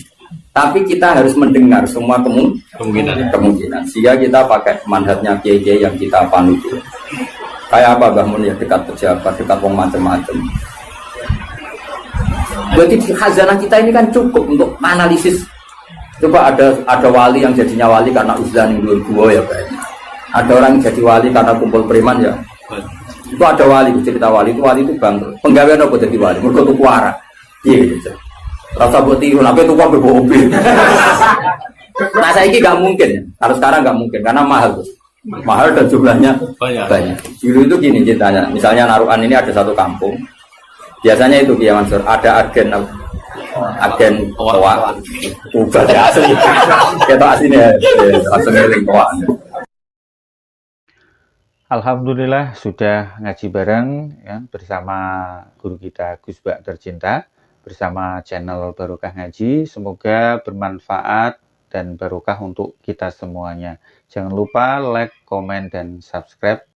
Tapi kita harus mendengar semua kemungkinan. Sehingga kita pakai manhajnya kiai-kiai yang kita panut. Kayak apa Mbah Mun ya, dekat pejabat, dekat wong macam-macam. Jadi khazanah kita ini kan cukup untuk analisis. Coba ada wali yang jadinya wali karena uzlah yang dua ya Pak. Ada orang yang jadi wali karena kumpul preman ya. Itu ada wali, cerita wali itu bangkrut. Penggawean apa jadi wali? Mergo tuku arak. Iya gitu. Rasa buat tiru, tapi itu kok mobil. Nah saya ini nggak mungkin. Kalau sekarang nggak mungkin karena mahal tuh. Mahal dan jumlahnya banyak. Dulu itu gini ceritanya. Misalnya Narukan ini ada satu kampung. Biasanya itu Kiai Mansur ada agen toa. Ubah ya asli. Kita aslinya langsung ngeling toa. Alhamdulillah sudah ngaji bareng ya, bersama guru kita Gus Bak tercinta, bersama channel Barokah Ngaji. Semoga bermanfaat dan barokah untuk kita semuanya. Jangan lupa like, komen, dan subscribe